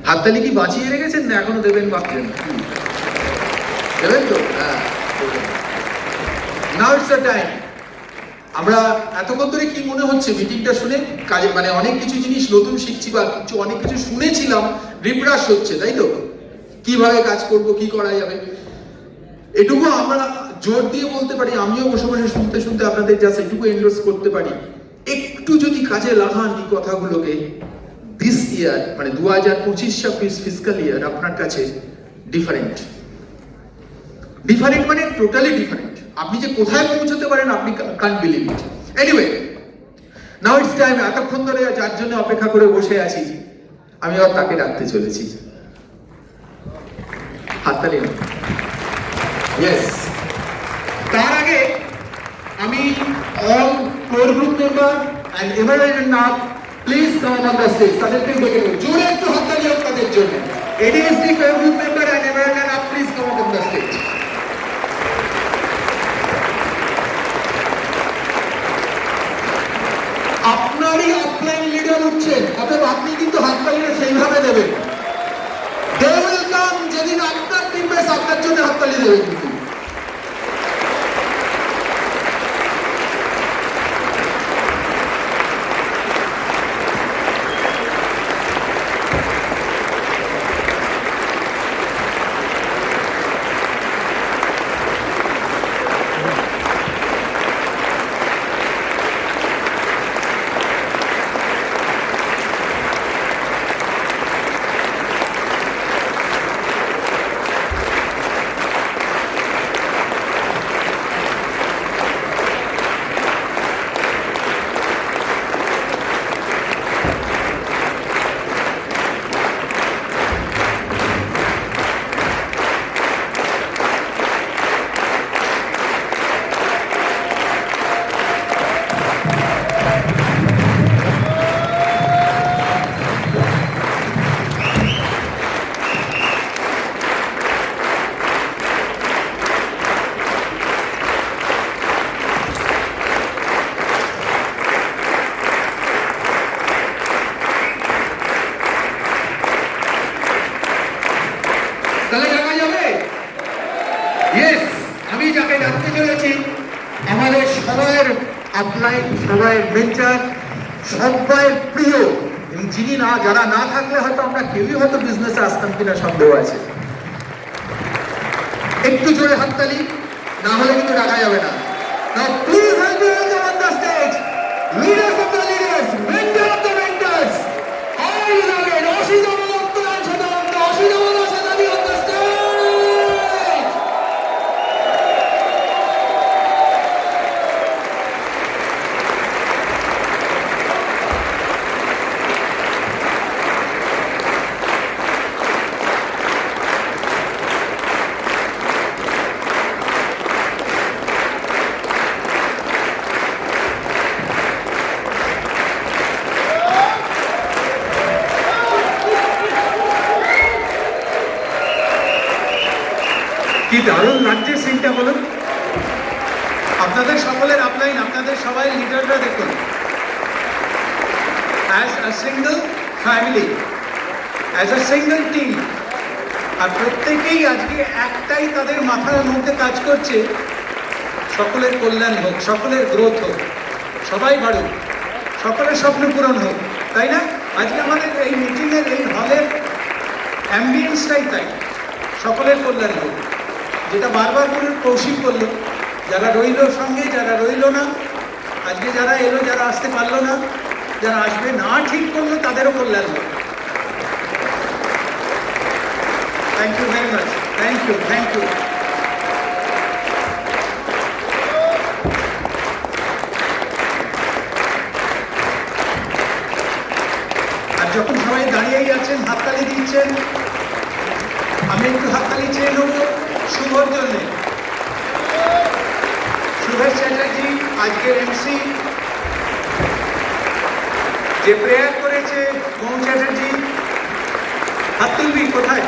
হাততালি কি বাঁচিয়ে রেখেছেন না এখনো দেবেন ভাবছেন? দেবেন তো? হ্যাঁ। Now it's the time. আমরা এতক্ষণ ধরে কি মনে হচ্ছে মিটিংটা শুনে কাজে মানে অনেক কিছু জিনিস নতুন শিখছি বা কিছু অনেক কিছু শুনেছিলাম রিফ্রেশ হচ্ছে, তাই তো? কিভাবে কাজ করব, কি করা যাবে, এটুকু আমরা জোর দিয়ে বলতে পারি। আমিও বসে বসে শুনতে শুনতে আপনাদের জাস্ট এটুকু এন্ডোর্স করতে পারি, একটু যদি কাজে লাগান এই কথাগুলোকে, দিস ইয়ার মানে 2025-26 ফিসকাল ইয়ার আপনার কাছে ডিফারেন্ট। ডিফারেন্ট মানে টোটালি ডিফারেন্ট। আপনি যে কোথায় পৌঁছতে পারেন আপনি can't believe it. Anyway, now it's time. এতক্ষণ ধরে যার জন্য অপেক্ষা করে বসে আছি আমি আর তাকে ডাকতে চলেছি। হাততালি। ইয়েস। তার আগে আমি all core group member and evergreen নাম please come on the stage. তাদেরকে ডেকে নেব, জোরে একটু হাততালি হোক তাদের জন্য। ADSD core group member and evergreen নাম please come on the stage. আপনারই আপলাইন লিডার উঠছেন, অতএব আপনি কিন্তু হাততালিটা সেইভাবে দেবেন। দে উইল কাম, যেদিন আপনার টিম বেস আপনার জন্য হাততালি দেবে কিন্তু। তাহলে দেখা যাবে? ইয়েস, আমি যাকে ডাকতে চলেছি আমাদের সবাইয়ের আপলাইন, সবাইয়ের মেন্টর, সবাইয়ের প্রিয়, যিনি না যারা না থাকলে হয়তো আমরা কেউই হয়তো বিজনেসে আসতাম কিনা সন্দেহ আছে। একটু জোরে হাততালি, না হলে কিন্তু ডাকা যাবে না। Now please help me welcome on the stage leaders of the leaders, mentor of the mentors, all beloved Asit মনোত্তরান Sadananda, Asit মনোসদানি on the stage. কি দারুণ লাগছে সিনটা বলুন। আপনাদের সকলের আপলাইন, আপনাদের সবাই লিডাররা দেখুন, as a single family, as a single team, আর প্রত্যেকেই আজকে একটাই তাদের মাথার মধ্যে কাজ করছে, সকলের কল্যাণ হোক, সকলের গ্রোথ হোক, সবাই বাড়ুক, সকলের স্বপ্ন পূরণ হোক, তাই না? আজকে আমাদের এই মিটিংয়ের এই হলের অ্যাম্বিয়েন্সটাই তাই, সকলের কল্যাণ হোক। যেটা বারবার করে কৌশিক করলো, যারা রইল সঙ্গে, যারা রইল না, আজকে যারা এলো, যারা আসতে পারলো না, যারা আসবে না ঠিক করলো, তাদেরও কল্যাণ হোক। Thank you very much, thank you, thank you. আর যখন সবাই দাঁড়িয়েই আছেন, হাততালি দিচ্ছেন, আমি একটু হাততালি চেয়ে নেব শুভর জন্য। শুভেশ চ্যাটার্জি আজকের এমসি, যে প্রেয়ার করেছে মৌ চ্যাটার্জি, হাত তুলবি কোথায়?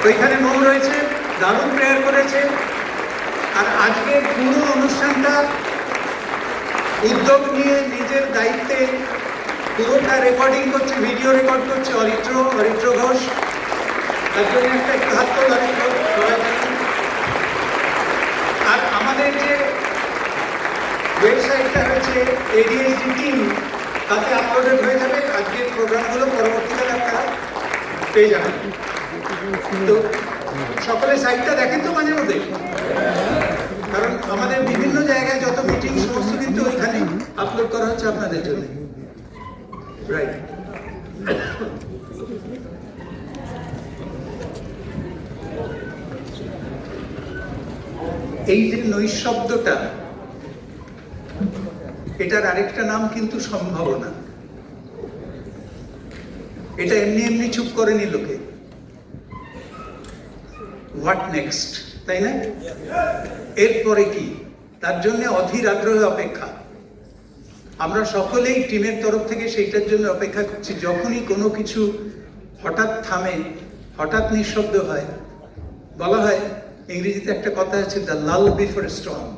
ওইখানে মৌ রয়েছে, দারুণ প্রেয়ার করেছে। আর আজকের পুরো অনুষ্ঠানটা উদ্যোগ নিয়ে নিজের দায়িত্বে পুরোটা রেকর্ডিং করছে, ভিডিও রেকর্ড করছে অরিত্র ঘোষ। তার জন্য একটা একটু হাত তোল অরিত্র সবাই জানেন। আর আমাদের যে ওয়েবসাইটটা হচ্ছে ADSD টিম, তাতে আপলোডেড হয়ে যাবে আজকের প্রোগ্রামগুলো, পরবর্তীকালে আপনারা পেয়ে যাবেন। তো সকলে সাইটটা দেখেন তো মাঝে মধ্যে, কারণ আমাদের বিভিন্ন জায়গায় যত মিটিং সমস্ত কিন্তু ওইখানে আপলোড করা হচ্ছে আপনাদের জন্য। রাইট। এই যে নৈশব্দটা, এটার আরেকটা নাম কিন্তু সম্ভাবনা। এটা এমনি এমনি চুপ করেনি লোকে, হোয়াট নেক্সট, তাই না? এরপরে কি, তার জন্য অধীর আগ্রহে অপেক্ষা। আমরা সকলেই টিমের তরফ থেকে সেইটার জন্য অপেক্ষা করছি। যখনই কোনো কিছু হঠাৎ থামে, হঠাৎ নিঃশব্দ হয়, বলা হয় ইংরেজিতে একটা কথা আছে, দ্য লাল বিফোর স্টর্ম।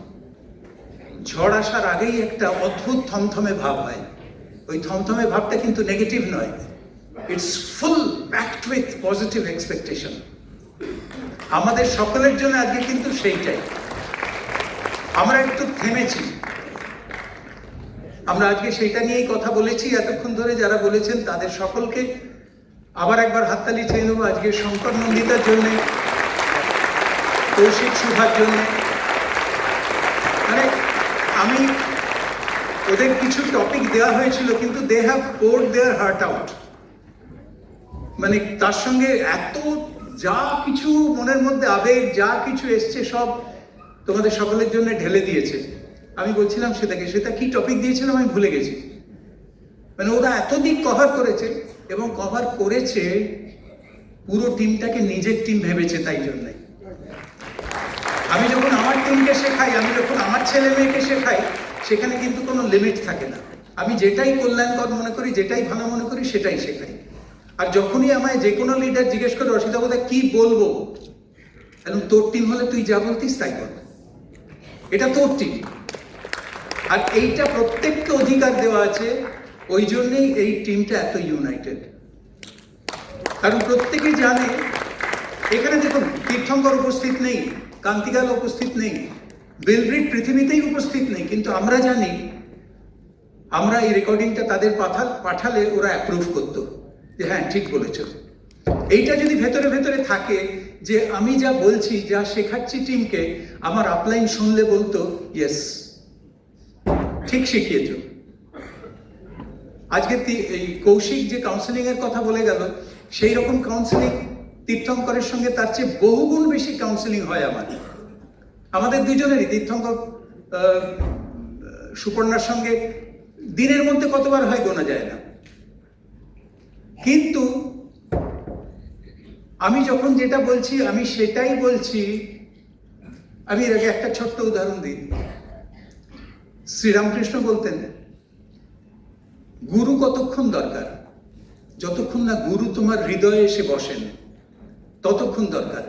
ঝড় আসার আগেই একটা অদ্ভুত থমথমে ভাব হয়। ওই থমথমে ভাবটা কিন্তু নেগেটিভ নয়, it's full packed with positive expectation. আমাদের সকলের জন্য আজকে কিন্তু সেইটাই। আমরা একটু থেমেছি, আমরা আজকে সেইটা নিয়েই কথা বলেছি এতক্ষণ ধরে। যারা বলেছেন তাদের সকলকে আবার একবার হাততালি চেয়ে নেবো। আজকে শঙ্কর নন্দিতার জন্য, কৌশিক সুধার জন্য, মানে আমি ওদের কিছু টপিক দেওয়া হয়েছিল কিন্তু they have poured their heart out. মানে তার সঙ্গে এত যা কিছু মনের মধ্যে আবেগ, যা কিছু এসছে সব তোমাদের সকলের জন্য ঢেলে দিয়েছে। আমি বলছিলাম সেটা কি টপিক দিয়েছিলাম আমি ভুলে গেছি। মানে ওরা এত দিক কভার করেছে, এবং কভার করেছে পুরো টিমটাকে নিজের টিম ভেবেছে। তাই জন্যে আমি যখন আমার টিমকে শেখাই, আমি যখন আমার ছেলে মেয়েকে শেখাই, সেখানে কিন্তু কোনো লিমিট থাকে না। আমি যেটাই কল্যাণকর মনে করি, যেটাই ভালো মনে করি, সেটাই শেখাই। আর যখনই আমায় যে কোনো লিডার জিজ্ঞেস করে অসিতাবদা কি বলবো, এবং তোর টিম হলে তুই যা বলতিস তাই বল, এটা তোর টিম। আর এইটা প্রত্যেককে অধিকার দেওয়া আছে। ওই জন্যেই এই টিমটা এত ইউনাইটেড। কারণ প্রত্যেকে জানে, এখানে দেখুন তীর্থঙ্কর উপস্থিত নেই, কান্তিকাল উপস্থিত নেই, বিলব্রিট পৃথিবীতেই উপস্থিত নেই, কিন্তু আমরা জানি আমরা এই রেকর্ডিংটা তাদের পাঠালে ওরা অ্যাপ্রুভ করতো যে হ্যাঁ ঠিক বলেছ। এইটা যদি ভেতরে ভেতরে থাকে যে আমি যা বলছি, যা শেখাচ্ছি টিমকে, আমার আপলাইন শুনলে বলতো ইয়েস ঠিক শিখিয়েছ। আজকে এই কৌশিক যে কাউন্সেলিং এর কথা বলে গেল, সেই রকম কাউন্সেলিং তীর্থঙ্করের সঙ্গে তার চেয়ে বহুগুণ বেশি কাউন্সেলিং হয় আমাদের দুজনেরই। তীর্থঙ্কর সুপর্ণার সঙ্গে দিনের মধ্যে কতবার হয় গোনা যায় না। কিন্তু আমি যখন যেটা বলছি আমি সেটাই বলছি। আমি এর আগে একটা ছোট্ট উদাহরণ দিই। শ্রীরামকৃষ্ণ বলতেন গুরু কতক্ষণ দরকার, যতক্ষণ না গুরু তোমার হৃদয়ে এসে বসেন ততক্ষণ দরকার।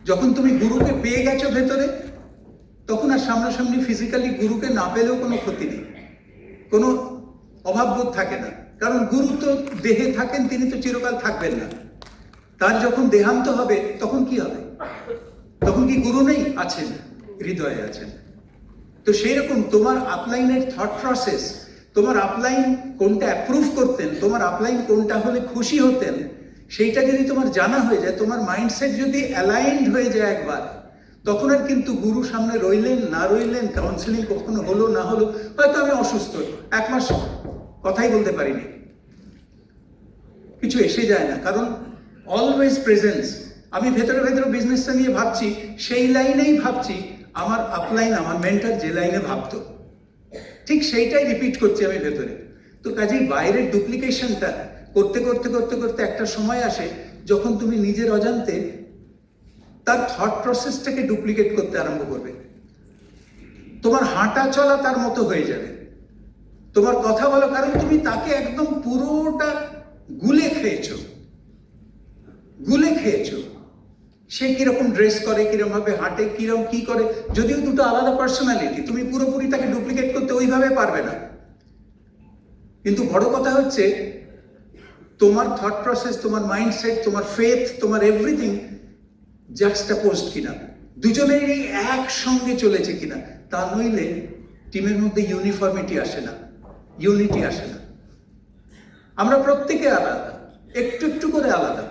যখন তুমি গুরুকে পেয়ে গেছো ভেতরে, তখন আর সামনাসামনি ফিজিক্যালি গুরুকে না পেলেও কোনো ক্ষতি নেই, কোনো অভাববোধ থাকে না। কারণ গুরু তো দেহে থাকেন, তিনি তো চিরকাল থাকবেন না। তার যখন দেহান্ত হবে তখন কি হবে? তখন কি গুরু নেই? আছেন, হৃদয়ে আছেন। তো সেই রকম তোমার আপলাইনের থট প্রসেস, তোমার আপলাইন কোনটা অ্যাপ্রুভ করতেন, তোমার আপলাইন কোনটা হলে খুশি হতেন, সেইটা যদি তোমার জানা হয়ে যায়, তোমার মাইন্ডসেট যদি অ্যালাইন্ড হয়ে যায় একবার, তখন আর কিন্তু গুরু সামনে রইলেন না রইলেন, কাউন্সিলিং কখনো হলো না হলো, হয়তো আমি অসুস্থ 1 মাস কথাই বলতে পারিনি, কিছু এসে যায় না। কারণ অলওয়েজ প্রেজেন্স। আমি ভেতরে ভেতরে বিজনেসটা নিয়ে ভাবছি, সেই লাইনেই ভাবছি আমার আপলাইন, আমার মেন্টর যে লাইনে ভাবতো, ঠিক সেইটাই রিপিট করছি আমি ভেতরে। তো কাজেই বাইরের ডুপ্লিকেশনটা করতে করতে করতে করতে একটা সময় আসে যখন তুমি নিজের অজান্তে তার থট প্রসেসটাকে ডুপ্লিকেট করতে আরম্ভ করবে। তোমার হাঁটা চলা তার মতো হয়ে যাবে, তোমার কথা বলো, কারণ তুমি তাকে একদম পুরোটা গুলে খেয়েছো। সে কিরকম ড্রেস করে, কিরকম ভাবে হাঁটে, কিরকম কি করে, যদিও দুটো আলাদা পার্সোনালিটি, তুমি পুরোপুরি তাকে ডুপ্লিকেট করতে ওইভাবে পারবে না। কিন্তু বড় কথা হচ্ছে তোমার থট প্রসেস, তোমার মাইন্ডসেট, তোমার ফেথ, তোমার এভরিথিং জাক্সটাপোজড কিনা, দুজনেরই একসঙ্গে চলেছে কিনা। তা নইলে টিমের মধ্যে ইউনিফর্মিটি আসে না, ইউনিটি আসে না। আমরা প্রত্যেকে আলাদা, একটু একটু করে আলাদা,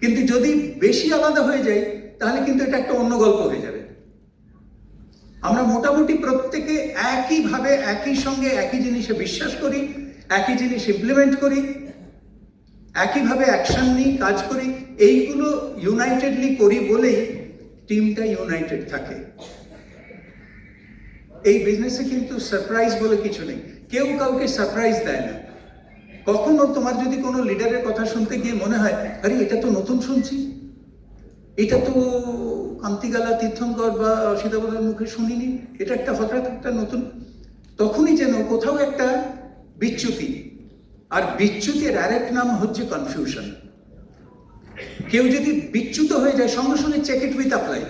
কিন্তু যদি বেশি আলাদা হয়ে যায় তাহলে কিন্তু এটা একটা অন্য গল্প হয়ে যাবে। আমরা মোটামুটি প্রত্যেকে একইভাবে, একই সঙ্গে একই জিনিসে বিশ্বাস করি, একই জিনিস ইমপ্লিমেন্ট করি, একইভাবে অ্যাকশন নিই, কাজ করি। এইগুলো ইউনাইটেডলি করি বলেই টিমটা ইউনাইটেড থাকে। এই বিজনেসে কিন্তু সারপ্রাইজ বলে কিছু নেই, কেউ কাউকে সারপ্রাইজ দেয় না। কখনো তোমার যদি কোনো লিডারের কথা শুনতে গিয়ে মনে হয় আরে এটা তো নতুন শুনছি, এটা তো কান্তিগালা তীর্থঙ্কর বা অসিতাবদের মুখে শুনিনি, এটা একটা হঠাৎ একটা নতুন, তখনই যেন কোথাও একটা বিচ্যুতি। আর বিচ্যুতির আরেক নাম হচ্ছে কনফিউশন। কেউ যদি বিচ্যুত হয়ে যায় সঙ্গে সঙ্গে চেক ইট উইথ অ্যাপ্লাই।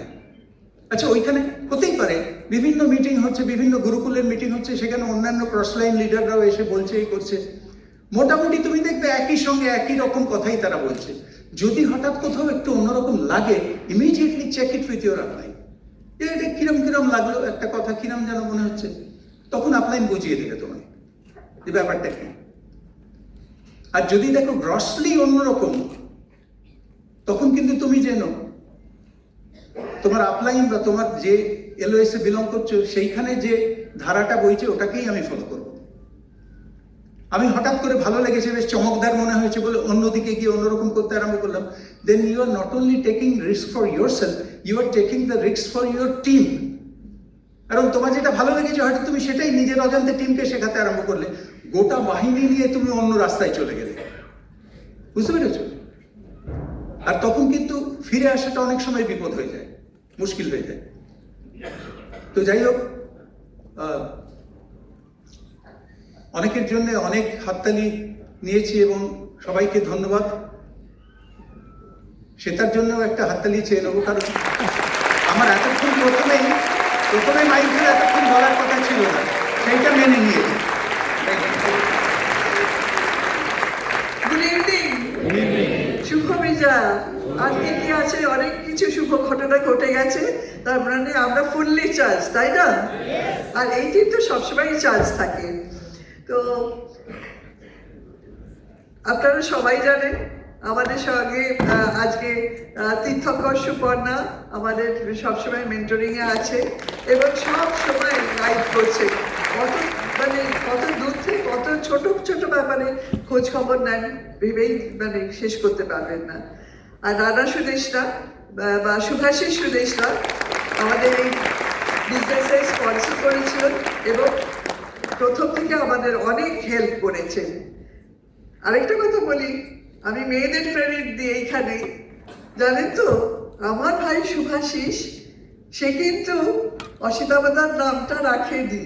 আচ্ছা, ওইখানে হতেই পারে বিভিন্ন মিটিং হচ্ছে, বিভিন্ন গুরুকুলের মিটিং হচ্ছে, সেখানে অন্যান্য ক্রসলাইন লিডাররাও এসে বলছে, এই করছে, মোটামুটি তুমি দেখবে একই সঙ্গে একই রকম কথাই তারা বলছে। যদি হঠাৎ কোথাও একটু অন্যরকম লাগে, immediately check it with your upline. এটা কিরম কিরম লাগলো, একটা কথা কিরম যেন মনে হচ্ছে, তখন আপলাইন বুঝিয়ে দেবে তোমায় যে ব্যাপারটা কি। আর যদি দেখো গ্রসলি অন্যরকম, তখন কিন্তু তুমি যেন তোমার আপলাইন বা তোমার যে এলওএস এ বিলং করছো সেইখানে যে ধারাটা বইছে ওটাকেই আমি ফলো করব। আমি হঠাৎ করে ভালো লেগেছে, বেশ চমকদার মনে হয়েছে বলে অন্যদিকে গিয়ে অন্যরকম করতে আরম্ভ করলাম, then you are not only taking risk for yourself, you are taking the risk for your team. কারণ তোমার যেটা ভালো লেগেছে হয়তো তুমি সেটাই নিজের অজান্তে টিমকে শেখাতে আরম্ভ করলে, গোটা বাহিনী নিয়ে তুমি অন্য রাস্তায় চলে গেলে। বুঝতে পেরেছ? আর তখন কিন্তু ফিরে আসাটা অনেক সময় বিপদ হয়ে যায়, মুশকিল হয়ে যায়। তো যাই হোক, অনেকের জন্য অনেক হাততালি নিয়েছি এবং সবাইকে ধন্যবাদ। সেটার জন্যও একটা হাততালি চেয়ে নেবো, কারণ আমার এতক্ষণ প্রথমে মাইকের এতক্ষণ বলার কথা ছিল না, সেইটা মেনে নিয়েছি। গুড ইভিনিং, শুভ বিজয়। আজকে কি আছে, অনেক কিছু শুভ ঘটনা ঘটে গেছে, তার মানে আমরা ফুললি চার্জ, তাই না? আর এই দিন তো সবসময় চার্জ থাকে। তো আপনারা সবাই জানেন আমাদের সঙ্গে আজকে তীর্থঙ্কর সুপর্ণা আমাদের সবসময় মেন্টরিংয়ে আছে এবং সব সময় গাইড করছে। কত দূর থেকে কত ছোট ছোট ব্যাপারে খোঁজ খবর নেন, ভেবেই শেষ করতে পারবেন না। আর রানা সুদেশরা বা সুভাষিস সুদেশরা আমাদের এই বিজনেসে স্পন্সর করেছিলেন এবং প্রথম থেকে আমাদের অনেক হেল্প করেছেন। আরেকটা কথা বলি, আমি মেয়েদের ক্রেডিট দিই এইখানে, জানেন তো, আমার ভাই সুভাষিস সে কিন্তু অসিতাবদার নামটা রাখেনি,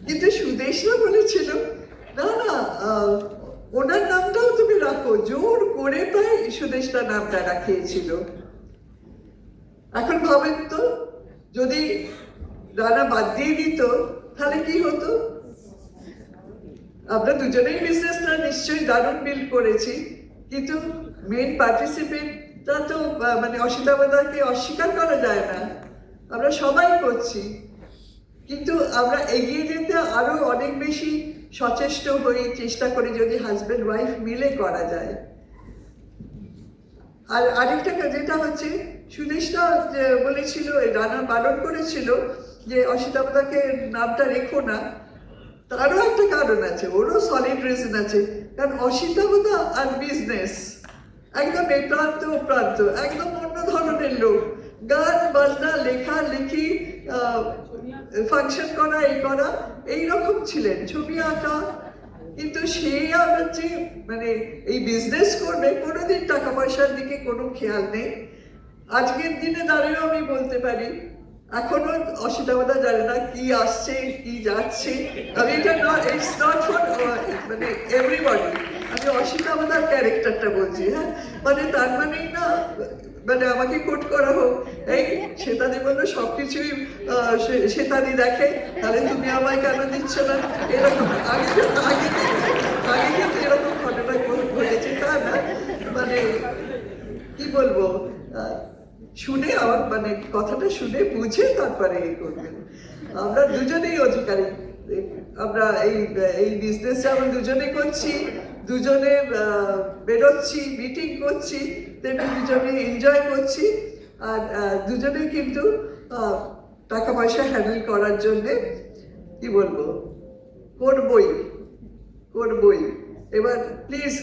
কিন্তু সুদেশরা বলেছিল না না ওনার নামটাও তুমি রাখো, জোর করে প্রায় সুদেশরা নামটা রাখিয়েছিল। এখন ভাবেন তো, যদি রানা বাদ দিয়ে দিত তাহলে কি হতো? আমরা দুজনেই বিজনেসটা নিশ্চয়ই দারুণ বিল্ড করেছি, কিন্তু মেইন পার্টিসিপেটটা তো অসিতাবদাকে অস্বীকার করা যায় না, আমরা সবাই করছি। কিন্তু আমরা এগিয়ে যেতে আরো অনেক বেশি সচেষ্ট হই, চেষ্টা করি যদি হাজব্যান্ড ওয়াইফ মিলে করা যায়। আর আরেকটা যেটা হচ্ছে, সুদেশটা বলেছিল, রানা বারণ করেছিল যে অসিতাবদাকে নামটা রেখো না, তারও একটা কারণ আছে, ওরও সলিড রিজন আছে। কারণ অসিতাবদা আর বিজনেস একদম প্রান্ত প্রান্ত, একদম অন্য ধরনের লোক। গান বাজনা, লেখালেখি, ফাংশন করা, এইরকম ছিলেন, ছবি আঁকা। কিন্তু সেই আবার যে এই বিজনেস করবে, কোনোদিন টাকা পয়সার দিকে কোনো খেয়াল নেই। আজকের দিনে দাঁড়িয়েও আমি বলতে পারি এখনো অসিতাবদা জানে না কি আসছে কি যাচ্ছে। আমি এটা নট, ইটস নট ফর মানে এভরিবডি। আমি অসিতাবদার ক্যারেক্টারটা বলছি, হ্যাঁ, মানে তার মানেই না মানে আমাকে কোট করা হোক, এই শ্বেতাদি বললো সবকিছুই শ্বেতাদি দেখে, তাহলে তুমি আমায় কেন দিচ্ছ না, এরকম আগে আগে আগে কিন্তু এরকম ঘটনা ঘটেছে, তা না মানে কি বলবো, শুনে আমার মানে কথাটা শুনে বুঝে তারপরে এই করবেন। আমরা দুজনেই অধিকারী, আমরা এই বিজনেসটা আমরা দুজনে করছি, দুজনে বেরোচ্ছি, মিটিং করছি, তেমনি দুজনে এনজয় করছি, আর দুজনেই কিন্তু টাকা পয়সা হ্যান্ডেল করার জন্যে কি বলবো করবই। এবার প্লিজ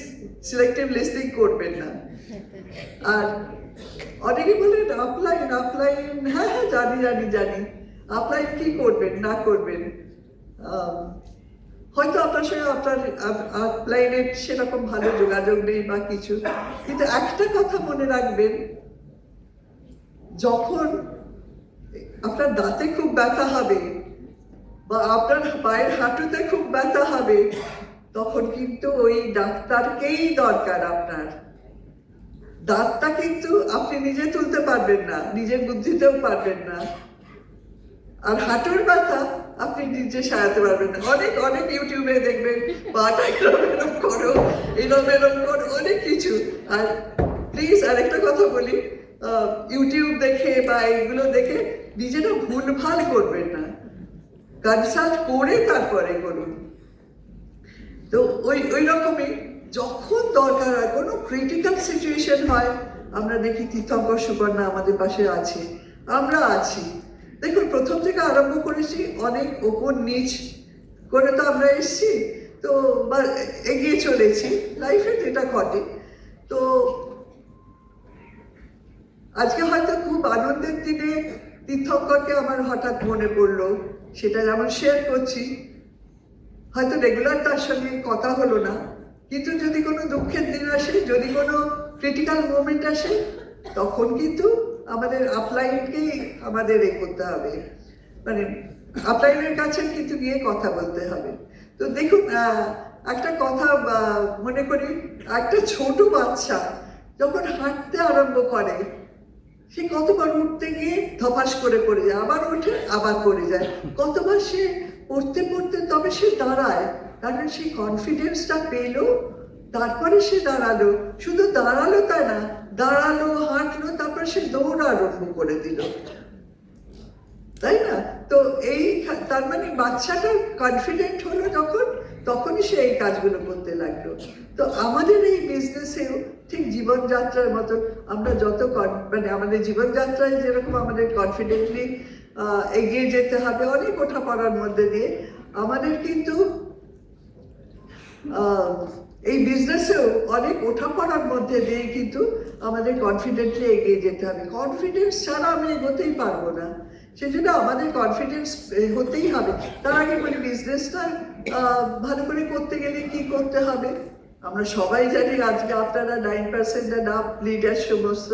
সিলেক্টিভ লিস্টিং করবেন না। আর অনেকে বলেন আপলাইন, হ্যাঁ জানি আপলাইন কি করবেন না করবেন, হয়তো আপনার সঙ্গে আপনার আপলাইনের সেরকম ভালো যোগাযোগ নেই বা কিছু, কিন্তু একটা কথা মনে রাখবেন, যখন আপনার দাঁতে খুব ব্যথা হবে বা আপনার পায়ের হাঁটুতে খুব ব্যথা হবে, তখন কিন্তু ওই ডাক্তারকেই দরকার আপনার। দাঁতটা কিন্তু আপনি নিজে তুলতে পারবেন না, নিজের বুদ্ধিতেও পারবেন না, আর হাঁটুর ব্যথা আপনি নিজে সারাতে পারবেন না। অনেক ইউটিউবে দেখবেন পাটা এরম করো, এরম করো, অনেক কিছু। আর প্লিজ আরেকটা কথা বলি, ইউটিউব দেখে বা এইগুলো দেখে নিজেরা ভুলভাল করবেন না, কনসাল্ট করে তারপরে করুন। তো ওই রকমই যখন দরকার হয়, কোনো ক্রিটিক্যাল সিচুয়েশন হয়, আমরা দেখি তীর্থঙ্কর সুপর্ণা আমাদের পাশে আছে, আমরা আছি। দেখুন প্রথম থেকে আরম্ভ করেছি, অনেক ওপর নিচ করে তো আমরা এসছি, তো বা এগিয়ে চলেছি, লাইফে যেটা ঘটে। তো আজকে হয়তো খুব আনন্দের দিনে তীর্থঙ্করকে আমার হঠাৎ মনে পড়লো, সেটা যেমন শেয়ার করছি, হয়তো রেগুলার তার সঙ্গে কথা হলো না, কিন্তু যদি কোনো দুঃখের দিন আসে, যদি কোনো ক্রিটিক্যাল মোমেন্ট আসে, তখন কিন্তু আমাদের আপলাইনকেই আমাদের করতে হবে, মানে আপলাইনের কাছে কিন্তু গিয়ে কথা বলতে হবে। তো দেখুন একটা কথা মনে করি, একটা ছোট বাচ্চা যখন হাঁটতে আরম্ভ করে, সে কতবার উঠতে গিয়ে ধপাস করে পড়ে যায়, আবার ওঠে আবার পড়ে যায়, কতবার সে পড়তে তবে সে দাঁড়ায়, কারণ সেই কনফিডেন্সটা পেলো, তারপরে সে দাঁড়ালো। শুধু দাঁড়ালো তা না, দাঁড়ালো, হাঁটলো, তারপর সে দৌড় আরম্ভ করে দিল, তাই না? তো এই তার মানে বাচ্চাটা কনফিডেন্ট হলো যখন, তখনই সে এই কাজগুলো করতে লাগলো। তো আমাদের এই বিজনেসেও ঠিক জীবনযাত্রার মতন, আমরা যত মানে আমাদের জীবনযাত্রায় যেরকম আমাদের কনফিডেন্টলি এগিয়ে যেতে হবে অনেক ওঠাপড়ার মধ্যে দিয়ে, আমাদের কিন্তু এই বিজনেসেও অনেক ওঠাপড়ার মধ্যে দিয়ে কিন্তু আমাদের কনফিডেন্টলি এগিয়ে যেতে হবে। কনফিডেন্স ছাড়া আমি এগোতেই পারবো না, সেজন্য আমাদের কনফিডেন্স হতেই হবে। তার আগে বলি, বিজনেসটা ভালো করে করতে গেলে কি করতে হবে? আমরা সবাই জানি, আজকে আপনারা 9% আপ লিডার সমস্ত,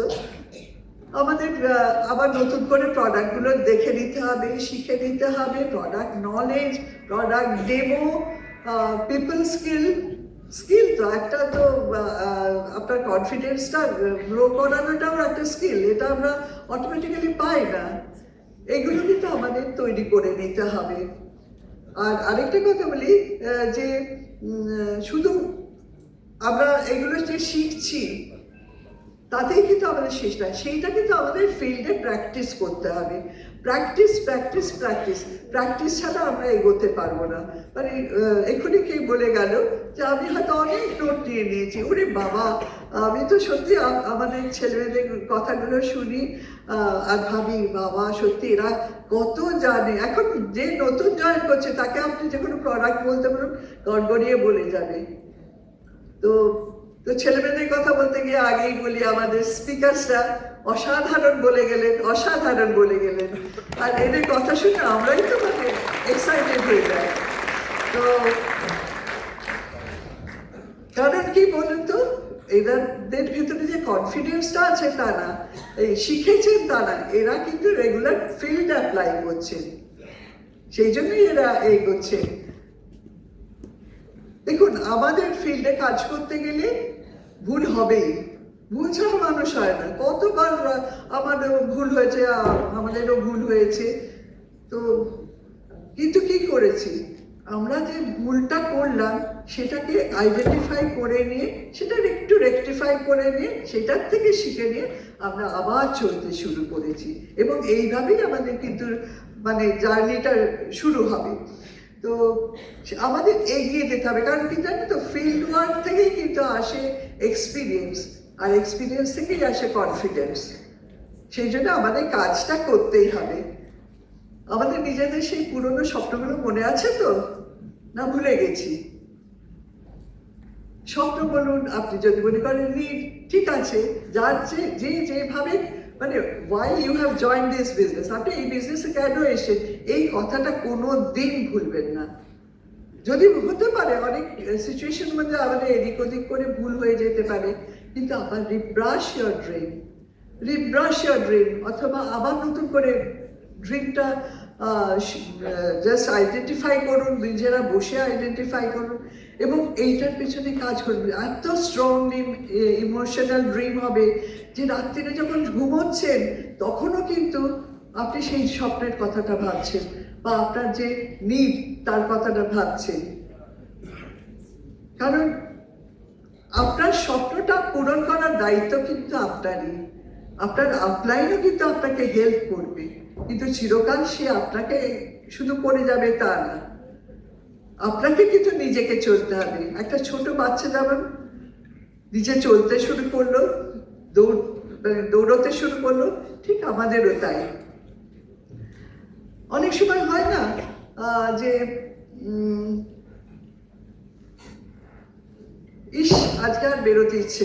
আমাদের আবার নতুন করে প্রোডাক্টগুলো দেখে নিতে হবে, শিখে নিতে হবে, product knowledge, product demo, people skill তো একটা, তো আপনার কনফিডেন্সটা গ্রো করানোটাও একটা স্কিল, এটা আমরা অটোমেটিক্যালি পাই না, এগুলো কিন্তু আমাদের তৈরি করে নিতে হবে। আর আরেকটা কথা বলি, যে শুধু আমরা এগুলো যে শিখছি তাতেই কিন্তু আমাদের শেষ নয়, সেইটা কিন্তু আমাদের ফিল্ডে প্র্যাকটিস করতে হবে। প্র্যাকটিস ছাড়া আমরা এগোতে পারবো না। মানে এক্ষুনি কে বলে গেল যে আমি হয়তো অনেক নোট নিয়ে নিয়েছি, ওরে বাবা, আমি তো সত্যি আমাদের ছেলেমেয়েদের কথাগুলো শুনি আর ভাবি, বাবা সত্যি এরা কত জানে। এখন যে নতুন জয়েন করছে তাকে আপনি যে কোনো প্রোডাক্ট বলতে পারুন, গড়গড়িয়ে বলে যাবে। তো ছেলেমেয়েদের কথা বলতে গিয়ে আগেই বলি, আমাদের স্পিকার্সরা অসাধারণ বলে গেলেন, আর এদের কথা শুনে আমরাই তো মানে এক্সাইটেড হয়ে যাই। তো কারণ কি বলুন তো, এদের ভেতরে যে কনফিডেন্সটা আছে তা না, এই শিখেছেন তা না, এরা কিন্তু রেগুলার ফিল্ড অ্যাপ্লাই করছেন, সেই জন্যই এরা এগোচ্ছে। দেখুন, আমাদের ফিল্ডে কাজ করতে গেলে ভুল হবেই, ভুল ছাড়া মানুষ হয় না। কতবার আমাদেরও ভুল হয়েছে, আমাদেরও ভুল হয়েছে। তো কিন্তু কি করেছি আমরা, যে ভুলটা করলাম সেটাকে আইডেন্টিফাই করে নিয়ে সেটার একটু রেকটিফাই করে নিয়ে সেটার থেকে শিখে নিয়ে আমরা আবার চলতে শুরু করেছি, এবং এইভাবেই আমাদের কিন্তু মানে জার্নিটা শুরু হবে। তো আমাদের এগিয়ে যেতে হবে, কারণ কি জানি তো, ফিল্ড ওয়ার্ক থেকেই কিন্তু আসে এক্সপিরিয়েন্স, আর এক্সপিরিয়েন্স থেকেই আসে কনফিডেন্স। সেই জন্য আমাদের কাজটা করতেই হবে। আমাদের নিজেদের সেই পুরনো স্বপ্নগুলো মনে আছে তো, না ভুলে গেছি? স্বপ্ন বলুন, আপনি যদি মনে করেন ঠিক আছে, যার যেভাবে মানে why you have join this business, আপনি এই বিজনেসে কেন এসে, এই কথাটা কোনো দিন ভুলবেন না। যদি হতে পারে অনেক সিচুয়েশন মধ্যে আমাদের এদিক ওদিক করে ভুল হয়ে যেতে পারে, কিন্তু আবার রিব্রাশ ইয়োর ড্রিম, অথবা আবার নতুন করে ড্রিমটা জাস্ট আইডেন্টিফাই করুন, নিজেরা বসে আইডেন্টিফাই করুন, এবং এইটার পেছনে কাজ করবেন। এত স্ট্রংলি ইমোশনাল ড্রিম হবে যে রাত্রিরে যখন ঘুমোচ্ছেন তখনও কিন্তু আপনি সেই স্বপ্নের কথাটা ভাবছেন, বা আপনার যে নিড তার কথাটা ভাবছেন। কারণ আপনার স্বপ্নটা পূরণ করার দায়িত্ব কিন্তু আপনারই। আপনার আপলাইনও কিন্তু আপনাকে হেল্প করবে, কিন্তু চিরকাল সে আপনাকে শুধু করে যাবে তা না, আপনাকে কিন্তু নিজেকে চলতে হবে। একটা ছোট বাচ্চা যেমন নিজে চলতে শুরু করলো, দৌড়তে শুরু করলো, ঠিক আমাদেরও তাই। অনেক সময় হয় না যে আজকে আর বেরোতে ইচ্ছে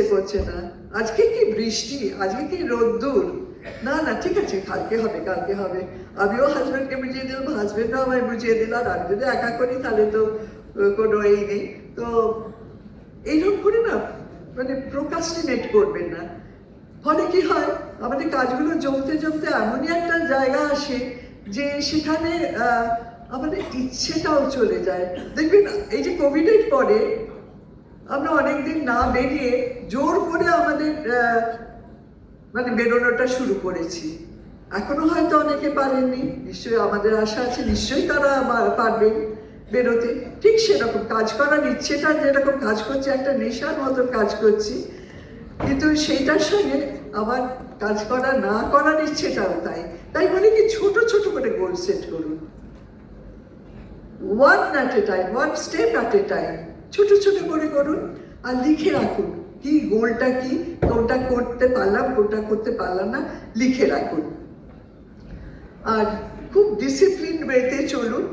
করছে না, আজকে কি বৃষ্টি, আজকে কি রোদ্দুর, না ঠিক আছে, কালকে হবে। আমিও হাজব্যান্ডকে বুঝিয়ে দিলাম, হাজব্যান্ডও আমায় বুঝিয়ে দিল, আর আমি যদি একা করি তাহলে তো কোনো এই নেই। তো এইরকম করে না মানে প্রোক্রাস্টিনেট করবেন না। ফলে কি হয়, আমাদের কাজগুলো জমতে এমনই একটা জায়গা আসে যে সেখানে আমাদের ইচ্ছেটাও চলে যায়। দেখবেন, এই যে কোভিডের পরে আমরা অনেকদিন না বেরিয়ে জোর করে আমাদের মানে বেরোনোটা শুরু করেছি। এখনো হয়তো অনেকে পারেননি, নিশ্চয়ই আমাদের আশা আছে নিশ্চয়ই তারা পারবেন বেরোতে। ঠিক সেরকম কাজ করার ইচ্ছেটা যেরকম কাজ করছে, একটা নেশার মতো কাজ করছি, কিন্তু সেইটার সঙ্গে আবার কাজ করা না করার ইচ্ছেটাও তাই বলে কি ছোট করে গোল সেট করুন, one step at a time, ছোট করে করুন, আর লিখে রাখুন কি গোলটা কি, কোনটা করতে পারলাম কোনটা করতে পারলাম না, লিখে রাখুন। আর খুব ডিসিপ্লিন ওয়েতে চলুন,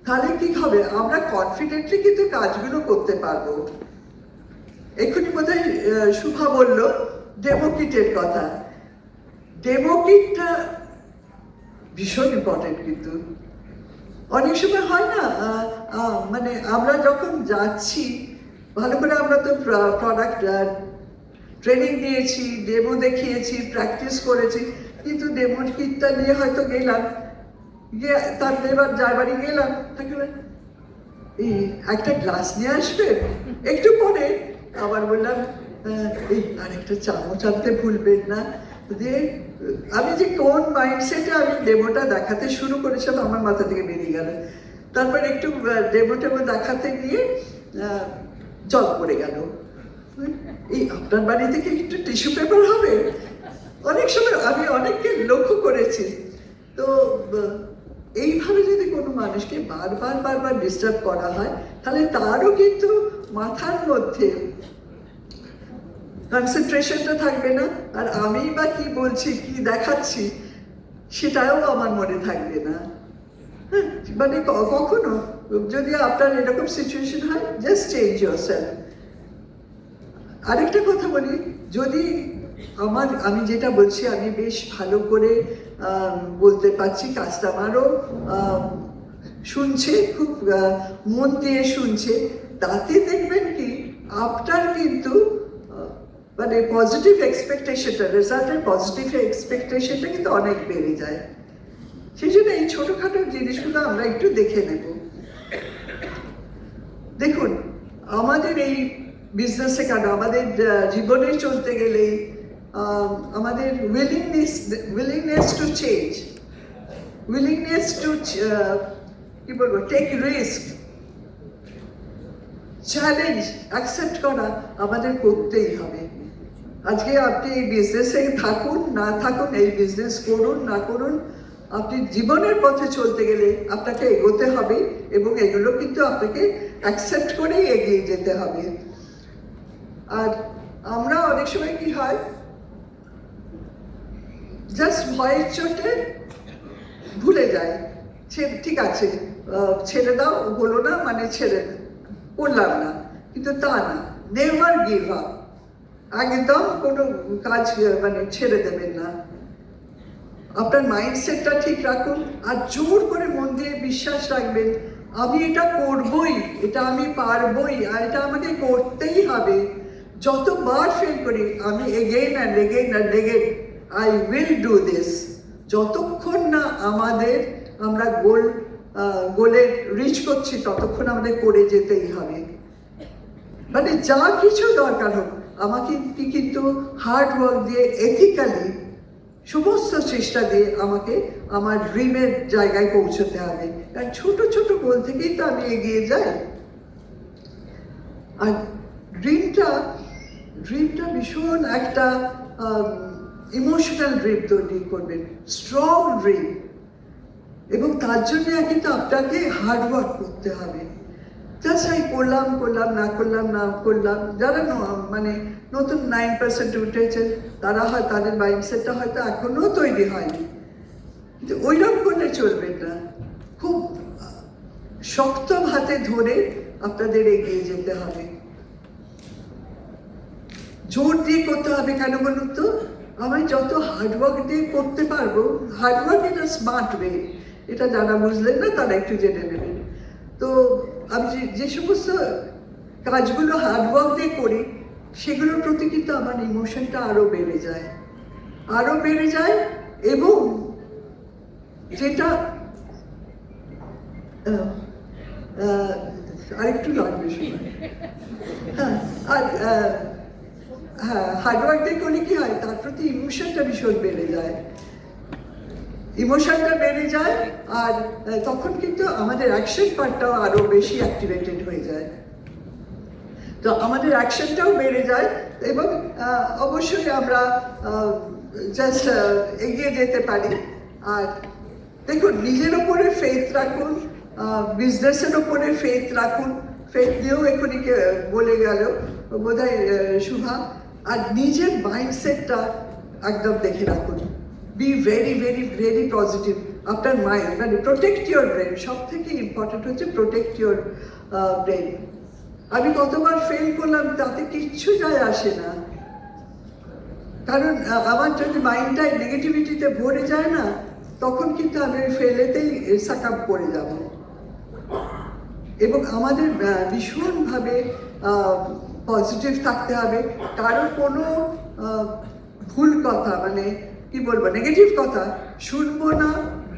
তাহলে কি হবে, আমরা কনফিডেন্টলি কিন্তু কাজগুলো করতে পারবো। এক্ষুনি বোধহয় শুভা বলল ডেমো কিটের কথা। ডেমো কিটটা ভীষণ ইম্পর্টেন্ট, কিন্তু অনেক সময় হয় না মানে আমরা যখন যাচ্ছি, ভালো করে আমরা তো প্রোডাক্ট ট্রেনিং নিয়েছি, ডেমো দেখিয়েছি, প্র্যাকটিস করেছি, কিন্তু ডেমো কিটটা নিয়ে হয়তো গেলাম, গিয়ে তার এবার যার বাড়ি গেলাম, তাকে এই একটা গ্লাস নিয়ে আসবে, একটু পরে আবার বললাম এই আরেকটা চামচ আনতে ভুলবেন না। দিয়ে আমি যে কোন মাইন্ডসেটে আমি ডেমোটা দেখাতে শুরু করেছিলাম আমার মাথা থেকে বেরিয়ে গেল। তারপর একটু ডেমো দেখাতে গিয়ে জল পড়ে গেল, এই আপনার বাড়ি থেকে একটু টিস্যু পেপার হবে। অনেক সময় আমি অনেককে লক্ষ্য করেছি। তো এইভাবে যদি কোনো মানুষকে বারবার ডিস্টার্ব করা হয়, তাহলে তারও কিন্তু মাথার মধ্যে কনসেন্ট্রেশনটা থাকবে না, আর আমি বা কি বলছি কি দেখাচ্ছি সেটাও আমার মনে থাকবে না। মানে কখনো যদি আপনার এরকম সিচুয়েশন হয়, জাস্ট চেঞ্জ ইয়োরসেলফ। আরেকটা কথা বলি, যদি আমি যেটা বলছি আমি বেশ ভালো করে বলতে পারছি, কাস্টমারও শুনছে, খুব মন দিয়ে শুনছে, তাতে দেখবেন কি আপনার কিন্তু মানে পজিটিভ এক্সপেকটেশনটা, রেজাল্টের পজিটিভ এক্সপেকটেশনটা কিন্তু অনেক বেড়ে যায়। সেই জন্য এই ছোটোখাটো জিনিসগুলো আমরা একটু দেখে নেব। দেখুন, আমাদের এই বিজনেসে কেন, আমাদের জীবনে চলতে গেলে আমাদের willingness to change, willingness to কি বলবো, টেক রিস্ক, চ্যালেঞ্জ অ্যাকসেপ্ট করা আমাদের করতেই হবে। আজকে আপনি এই বিজনেসে থাকুন না থাকুন, এই বিজনেস করুন না করুন, আপনি জীবনের পথে চলতে গেলে আপনাকে এগোতে হবে এবং এগুলো কিন্তু আপনাকে অ্যাকসেপ্ট করেই এগিয়ে যেতে হবে। আর আমরা অনেক সময় কি হয়, জাস্ট ভয়ের চোটে ভুলে যাই, ঠিক আছে ছেড়ে দাও, হলো না মানে ছেড়ে করলাম না, কিন্তু তা না, নেভার গিভ আপ, একদম কোনো কাজ মানে ছেড়ে দেবেন না। আপনার মাইন্ডসেটটা ঠিক রাখুন আর জোর করে মন দিয়ে বিশ্বাস রাখবেন, আমি এটা করবই, এটা আমি পারবই, আর এটা আমাকে করতেই হবে। যতবার ফেল করি আমি again and again and again I will do this, যতক্ষণ না আমরা গোলে রিচ করছি ততক্ষণ আমাদের করে যেতেই হবে। মানে যা কিছু দরকার হোক আমাকে কিন্তু হার্ড ওয়ার্ক দিয়ে, এথিক্যালি সমস্ত চেষ্টা দিয়ে আমাকে আমার ড্রিমের জায়গায় পৌঁছতে হবে। কারণ ছোট ছোট গোল থেকেই তো আমি এগিয়ে যাই। আর ড্রিমটা ভীষণ একটা ইমোশনাল ড্রিম তৈরি করবেন, স্ট্রং ড্রিম, এবং তার জন্য কিন্তু আপনাকে হার্ড ওয়ার্ক করতে হবে। জাস্ট এই করলাম না করলাম, যারা মানে নতুন 9% উঠেছেন তারা হয়, তাদের মাইন্ডসেটটা হয়তো এখনো তৈরি হয়নি, কিন্তু ওইরকম করলে চলবে না। খুব শক্ত হাতে ধরে আপনাদের এগিয়ে যেতে হবে, জোর দিয়ে করতে হবে। কেন বলুন তো, আমি যত হার্ডওয়ার্ক দিয়ে করতে পারবো, hard work in a smart way, এটা যারা বুঝলেন না তারা একটু জেনে নেবেন। তো আমি যে সমস্ত কাজগুলো হার্ডওয়ার্ক দিয়ে করি সেগুলোর প্রতি কিন্তু আমার ইমোশনটা আরও বেড়ে যায়, এবং যেটা আরেকটু লাগবে সময়। হার্ডওয়ার্ক দিয়ে করলে কি হয়, তার প্রতি ইমোশনটা ভীষণ বেড়ে যায়, আর তখন কিন্তু আমাদের অ্যাকশন পার্টটাও আরো বেশি অ্যাক্টিভেটেড হয়ে যায়। তো আমাদের অ্যাকশনটাও বেড়ে যায় এবং অবশ্যই আমরা জাস্ট এগিয়ে যেতে পারি। আর দেখুন, নিজের ওপরে ফেথ রাখুন, বিজনেসের ওপরে ফেথ রাখুন, ফেথ দিয়েও এখনই বলে গেল বোধহয় শুভা। আর নিজের মাইন্ডসেটটা একদম দেখে রাখুন, be very very very positive. আপনার মাইন্ড মানে প্রোটেক্ট ইউর ব্রেন, সব থেকে ইম্পর্টেন্ট হচ্ছে প্রোটেক্ট ইউর ব্রেন। আমি কতবার ফেল করলাম তাতে কিচ্ছু যায় আসে না, কারণ আমার যদি মাইন্ডটা নেগেটিভিটিতে ভরে যায় না, তখন কিন্তু আমি ফেলেতেই সাকাম করে যাব। এবং আমাদের ভীষণভাবে পজিটিভ থাকতে হবে, কারোর কোনো ভুল কথা মানে কি বলবো, নেগেটিভ কথা শুনবো না,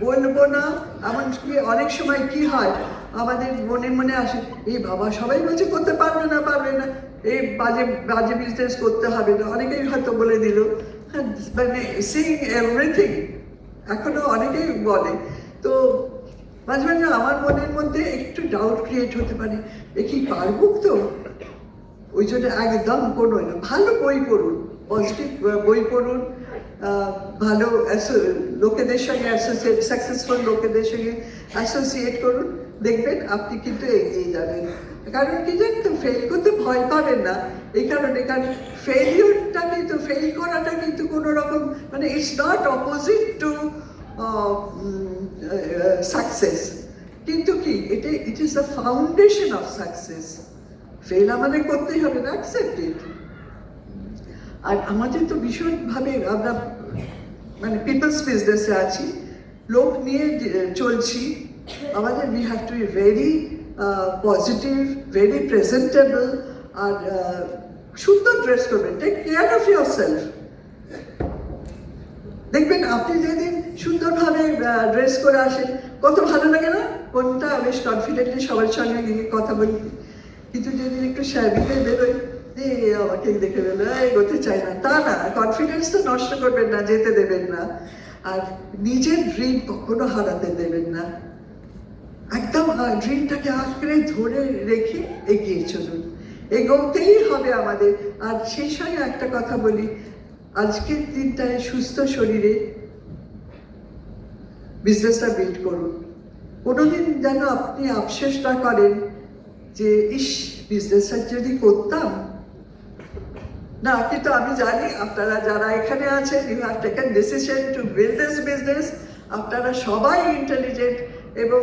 বলবো না। এমনকি অনেক সময় কি হয়, আমাদের মনে আসে, এই বাবা সবাই বলছে করতে পারবে না, এই বাজে বিজনেস করতে হবে না, অনেকেই হয়তো বলে দিল, মানে সিইং এভরিথিং এখনো অনেকেই বলে। তো মাঝে মাঝে আমার মনের মধ্যে একটু ডাউট ক্রিয়েট হতে পারে, এ কি পারবো তো? ওই জন্য একদম কোনো না, ভালো বই পড়ুন, পজিটিভ বই পড়ুন, ভালো লোকেদের সঙ্গে সাকসেসফুল লোকেদের সঙ্গে অ্যাসোসিয়েট করুন, দেখবেন আপনি কিন্তু এগিয়ে যাবেন। কারণ কি জানেন, ফেল করতে ভয় পাবেন না, এই কারণে, কারণ ফেলিওরটা কিন্তু, ফেল করাটা কিন্তু কোনো রকম মানে it's not opposite to success, কিন্তু কি it is the foundation of success. Fail আমাদের করতেই হবে না, অ্যাকসেপ্ট ইট। আর আমাদের তো ভীষণভাবে আমরা মানে পিপলস বিজনেসে আছি, লোক নিয়ে চলছি, আমাদের we have to be very positive, very presentable. আর সুন্দর ড্রেস করবেন, take care of yourself. দেখবেন আপনি যেদিন সুন্দরভাবে ড্রেস করে আসেন কত ভালো লাগে না, কোনটা বেশ কনফিডেন্টলি সবার সঙ্গে গিয়ে কথা বলি। কিন্তু যেদিন একটু শ্যাবিতে বেরোই, আমাকে দেখে বেরো, এগোতে চাই না, তা না, কনফিডেন্স তো নষ্ট করবেন না, যেতে দেবেন না। আর নিজের ড্রিম কখনো হারাতে দেবেন না, একদম ড্রিমটাকে আঁকড়ে ধরে রেখে এগিয়ে চলুন, এগোতেই হবে আমাদের। আর সেই সঙ্গে একটা কথা বলি, আজকের দিনটায় সুস্থ শরীরে বিজনেসটা বিল্ড করুন। কোনোদিন যেন আপনি আফসোস না করেন যে ইস, বিজনেসটা যদি করতাম না। কিন্তু আমি জানি আপনারা যারা এখানে আছেন, you have taken decision to build this business. আপনারা সবাই ইন্টেলিজেন্ট এবং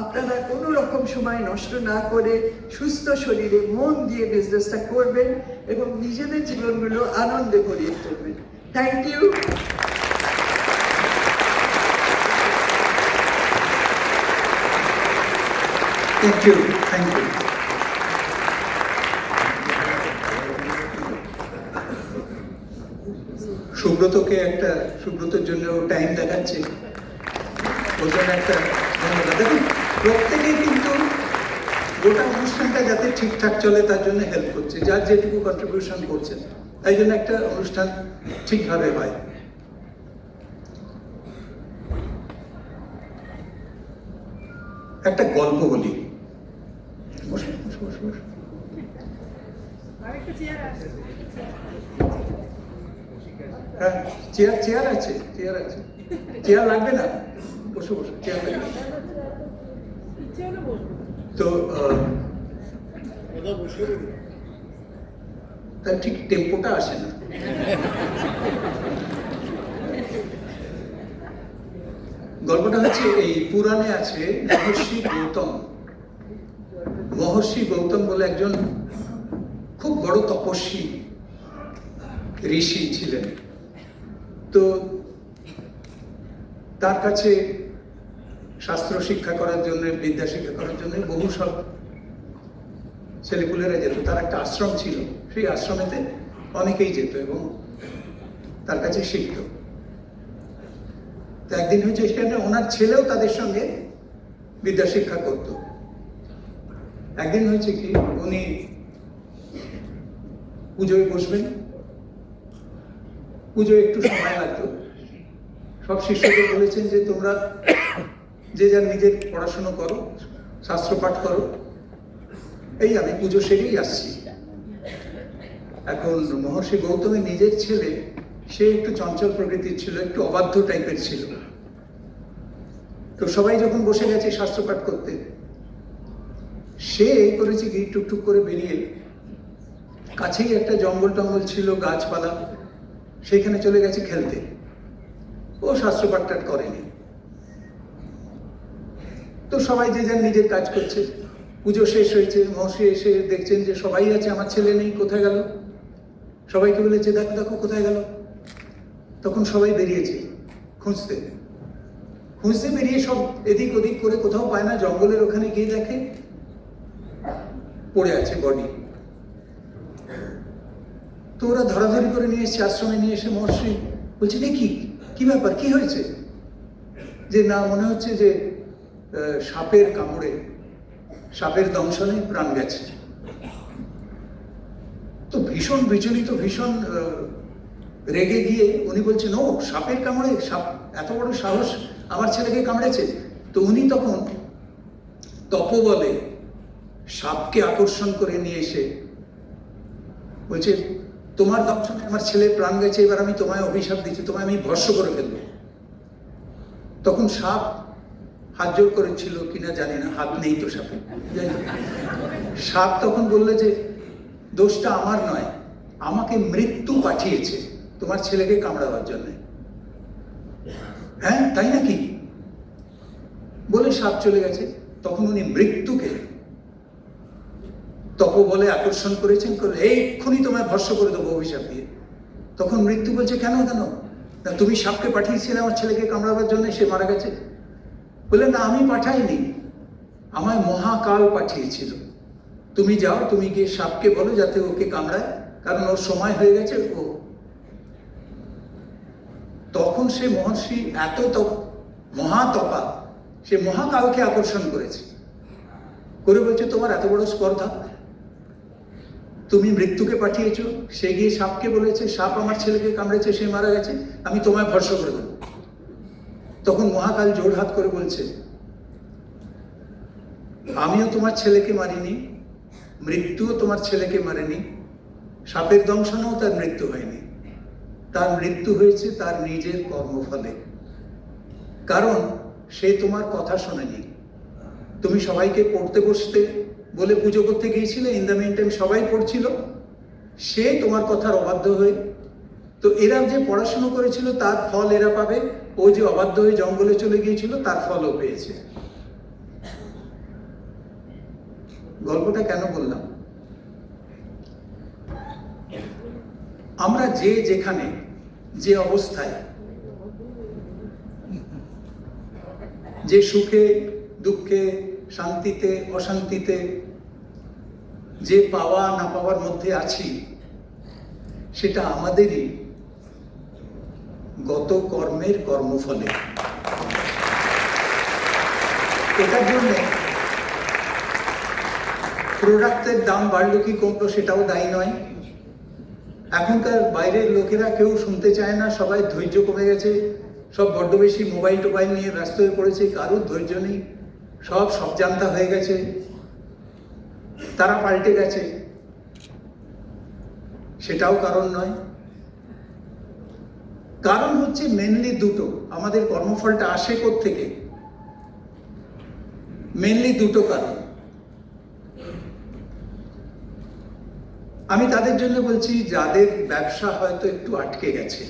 আপনারা কোনো রকম সময় নষ্ট না করে সুস্থ শরীরে মন দিয়ে বিজনেসটা করবেন এবং নিজেদের জীবনগুলো আনন্দে ভরিয়ে তুলবেন। Thank you. Thank you, thank you. সুব্রতর জন্য টাইম দেখাচ্ছে, ওর জন্য একটা ধন্যবাদ। দেখুন, প্রত্যেকেই কিন্তু গোটা অনুষ্ঠানটা যাতে ঠিকঠাক চলে তার জন্য হেল্প করছে, যার যেটুকু কন্ট্রিবিউশন করছেন, তাই জন্য একটা অনুষ্ঠান ঠিকভাবে হয়। একটা গল্প বলি। বসো বসো বসো বসো। হ্যাঁ, চেয়ার আছে, চেয়ার লাগবে না, বসো বসো, চেয়ার লাগবে। তো তার ঠিক টেম্পোটা আসে না। গল্পটা হচ্ছে এই পুরাণে আছে, মহর্ষি গৌতম বলে একজন খুব বড় তপস্বী ঋষি ছিলেন। তো তার কাছে শাস্ত্র শিক্ষা করার জন্য, বিদ্যা শিক্ষা করার জন্য বহু সব ছেলেপুলেরা যেত। তার একটা আশ্রম ছিল, সেই আশ্রমেতে অনেকেই যেত এবং তার কাছে শিখত। তো একদিন হচ্ছে সেখানে ওনার ছেলেও তাদের সঙ্গে বিদ্যা শিক্ষা করত। একদিন হয়েছে কি, উনি পুজোয় বসবেন, পুজোয় একটু সময় লাগতো। সব শিষ্যদের বলেছেন যে তোমরা যে যার নিজের পড়াশুনো করো, শাস্ত্র পাঠ করো, এই আমি পুজো সেরেই আসছি। এখন মহর্ষি গৌতমের নিজের ছেলে, সে একটু চঞ্চল প্রকৃতির ছিল, একটু অবাধ্য টাইপের ছিল। তো সবাই যখন বসে গেছে শাস্ত্র পাঠ করতে, সে করেছে কি, টুকটুক করে বেরিয়ে কাছেই একটা জঙ্গল টঙ্গল ছিল, গাছপালা, সেখানে চলে গেছে খেলতে। ও শাস্ত্র পাঠ টাঠ করেনি। তো সবাই যে যার নিজের কাজ করছে। পুজো শেষ হয়েছে, মহর্ষি এসে দেখছেন যে সবাই আছে, আমার ছেলে নেই, কোথায় গেল? সবাইকে বলেছে দেখো দেখো কোথায় গেল। তখন সবাই বেরিয়েছে খুঁজতে বেরিয়ে সব এদিক ওদিক করে কোথাও পায় না। জঙ্গলের ওখানে গিয়ে দেখে পড়ে আছে বডি। তো ওরা ধরাধরি করে নিয়ে এসছে, আশ্রমে নিয়ে এসে মহর্ষি বলছে দেখি কি ব্যাপার, কি হয়েছে? যে না, মনে হচ্ছে যে সাপের কামড়ে, সাপের দংশনে প্রাণ গেছে। তো ভীষণ বিচলিত, ভীষণ রেগে গিয়ে উনি বলছেন, ও সাপের কামড়ে, সাপ এত বড় সাহস, আমার ছেলেকে কামড়েছে। তো উনি তখন তপবলে সাপকে আকর্ষণ করে নিয়ে এসে বলছে, তোমার দংশনে আমার ছেলের প্রাণ গেছে, এবার আমি তোমায় অভিশাপ দিচ্ছি, তোমায় আমি ভস্ম করে ফেলবো। তখন সাপ হাত জোর করেছিল কিনা জানি না, হাত নেই তো সাপে। সাপ তখন বললে যে দোষটা আমার নয়, আমাকে মৃত্যু পাঠিয়েছে তোমার ছেলেকে কামড়াবার জন্য। হ্যাঁ তাই নাকি বলে সাপ চলে গেছে। তখন উনি মৃত্যুকে তপবলে আকর্ষণ করেছেন, এক্ষুনি তোমায় ভস্ম করে দেবো অভিশাপ দিয়ে। তখন মৃত্যু বলছে, কেন কেন? না তুমি সাপকে পাঠিয়েছিলে আমার ছেলেকে কামড়াবার জন্য, সে মারা গেছে। বলে না, আমি পাঠাইনি, আমায় মহাকাল পাঠিয়েছিল। তুমি যাও, তুমি গিয়ে সাপকে বলো যাতে ওকে কামড়ায়, কারণ ওর সময় হয়ে গেছে। ও তখন সে মহর্ষি এত মহাতপা, সে মহাকালকে আকর্ষণ করেছে, করে বলছে তোমার এত বড় স্পর্ধা, তুমি মৃত্যুকে পাঠিয়েছো। সে গিয়ে সাপকে বলেছে সাপ আমার ছেলেকে কামড়েছে, সে মারা গেছে, আমি তোমায় ভরসা করে দেবো। তখন মহাকাল জোড়হাত করে বলছে আমিও তোমার ছেলেকে মারিনি, মৃত্যুও তোমার ছেলেকে মারেনি, সাপের দংশনেও তার মৃত্যু হয়নি, তার মৃত্যু হয়েছে তার নিজের কর্মফলে। কারণ সে তোমার কথা শোনেনি। তুমি সবাইকে পড়তে বসতে বলে পুজো করতে গিয়েছিলে, ইন দ্য মেন টাইম সবাই পড়ছিল, সে তোমার কথার অবাধ্য হয়ে, তো এরা যে পড়াশুনো করেছিল তার ফল এরা পাবে, ও যে অবাধ্য হয়ে জঙ্গলে চলে গিয়েছিল তার ফলও পেয়েছে। গল্পটা কেন বললাম? আমরা যে যেখানে যে অবস্থায়, যে সুখে দুঃখে শান্তিতে অশান্তিতে, যে পাওয়া না পাওয়ার মধ্যে আছি, সেটা আমাদেরই গত কর্মের কর্মফলে। এটার জন্য প্রোডাক্টের দাম বাড়লো কি কমলো সেটাও দায়ী নয়। এখনকার বাইরের লোকেরা কেউ শুনতে চায় না, সবাই ধৈর্য কমে গেছে, সব বড্ড বেশি মোবাইল টোবাইল নিয়ে ব্যস্ত হয়ে পড়েছে, কারোর ধৈর্য নেই, সব জানতা হয়ে গেছে, তারা পাল্টে গেছে। সেটাও কারণ নয়। কারণ হচ্ছে মেনলি দুটো। আমাদের কর্মফলটা আসে কোত্থেকে? মেনলি দুটো কারণ। আমি তাদের জন্য বলছি যাদের ব্যবসা হয়তো একটু আটকে গেছে।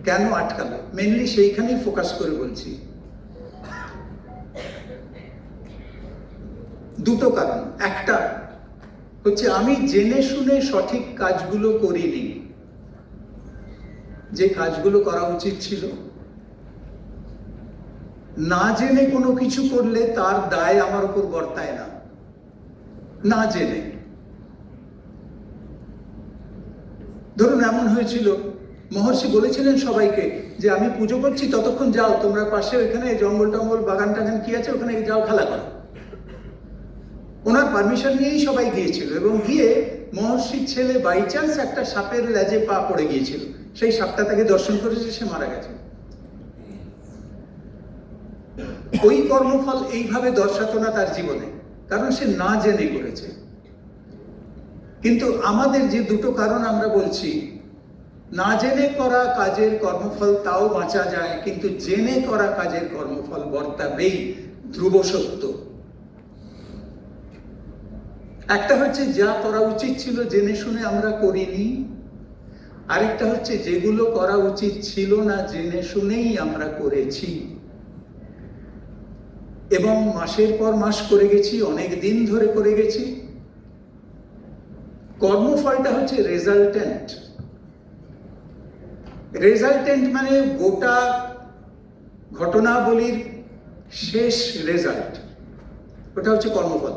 কেন আটকালো? মেনলি সেইখানেই ফোকাস করে বলছি। দুটো কারণ। একটা হচ্ছে আমি জেনে শুনে সঠিক কাজগুলো করিনি, যে কাজগুলো করা উচিত ছিল। না জেনে কোনো কিছু করলে তার দায় আমার উপর বর্তায় না, না জেনে। ধরুন এমন হয়েছিল, মহর্ষি বলেছিলেন সবাইকে যে আমি পুজো করছি, ততক্ষণ যাও তোমরা পাশে ওইখানে জঙ্গল টঙ্গল বাগান টাগান কি আছে ওখানে যাও, খেলা করো। ওনার পারমিশন নিয়েই সবাই গিয়েছিল, এবং গিয়ে মহর্ষির ছেলে বাই চান্স একটা সাপের লেজে পা পড়ে গিয়েছিল, সেই সাপটা তাকে দর্শন করেছে, সে মারা গেছে। ওই কর্মফল এইভাবে দর্শাতো না তার জীবনে, কারণ সে না জেনে করেছে। কিন্তু আমাদের যে দুটো কারণ আমরা বলছি, না জেনে করা কাজের কর্মফল তাও বাঁচা যায়, কিন্তু জেনে করা কাজের কর্মফল বর্তাবেই, ধ্রুব সত্য। একটা হচ্ছে যা করা উচিত ছিল জেনে শুনে আমরা করিনি, আরেকটা হচ্ছে যেগুলো করা উচিত ছিল না জেনে শুনেই আমরা করেছি, এবং মাসের পর মাস করে গেছি, অনেক দিন ধরে করে গেছি। কর্মফলটা হচ্ছে রেজাল্টেন্ট। রেজাল্টেন্ট মানে গোটা ঘটনাবলীর শেষ রেজাল্ট, ওটা হচ্ছে কর্মফল।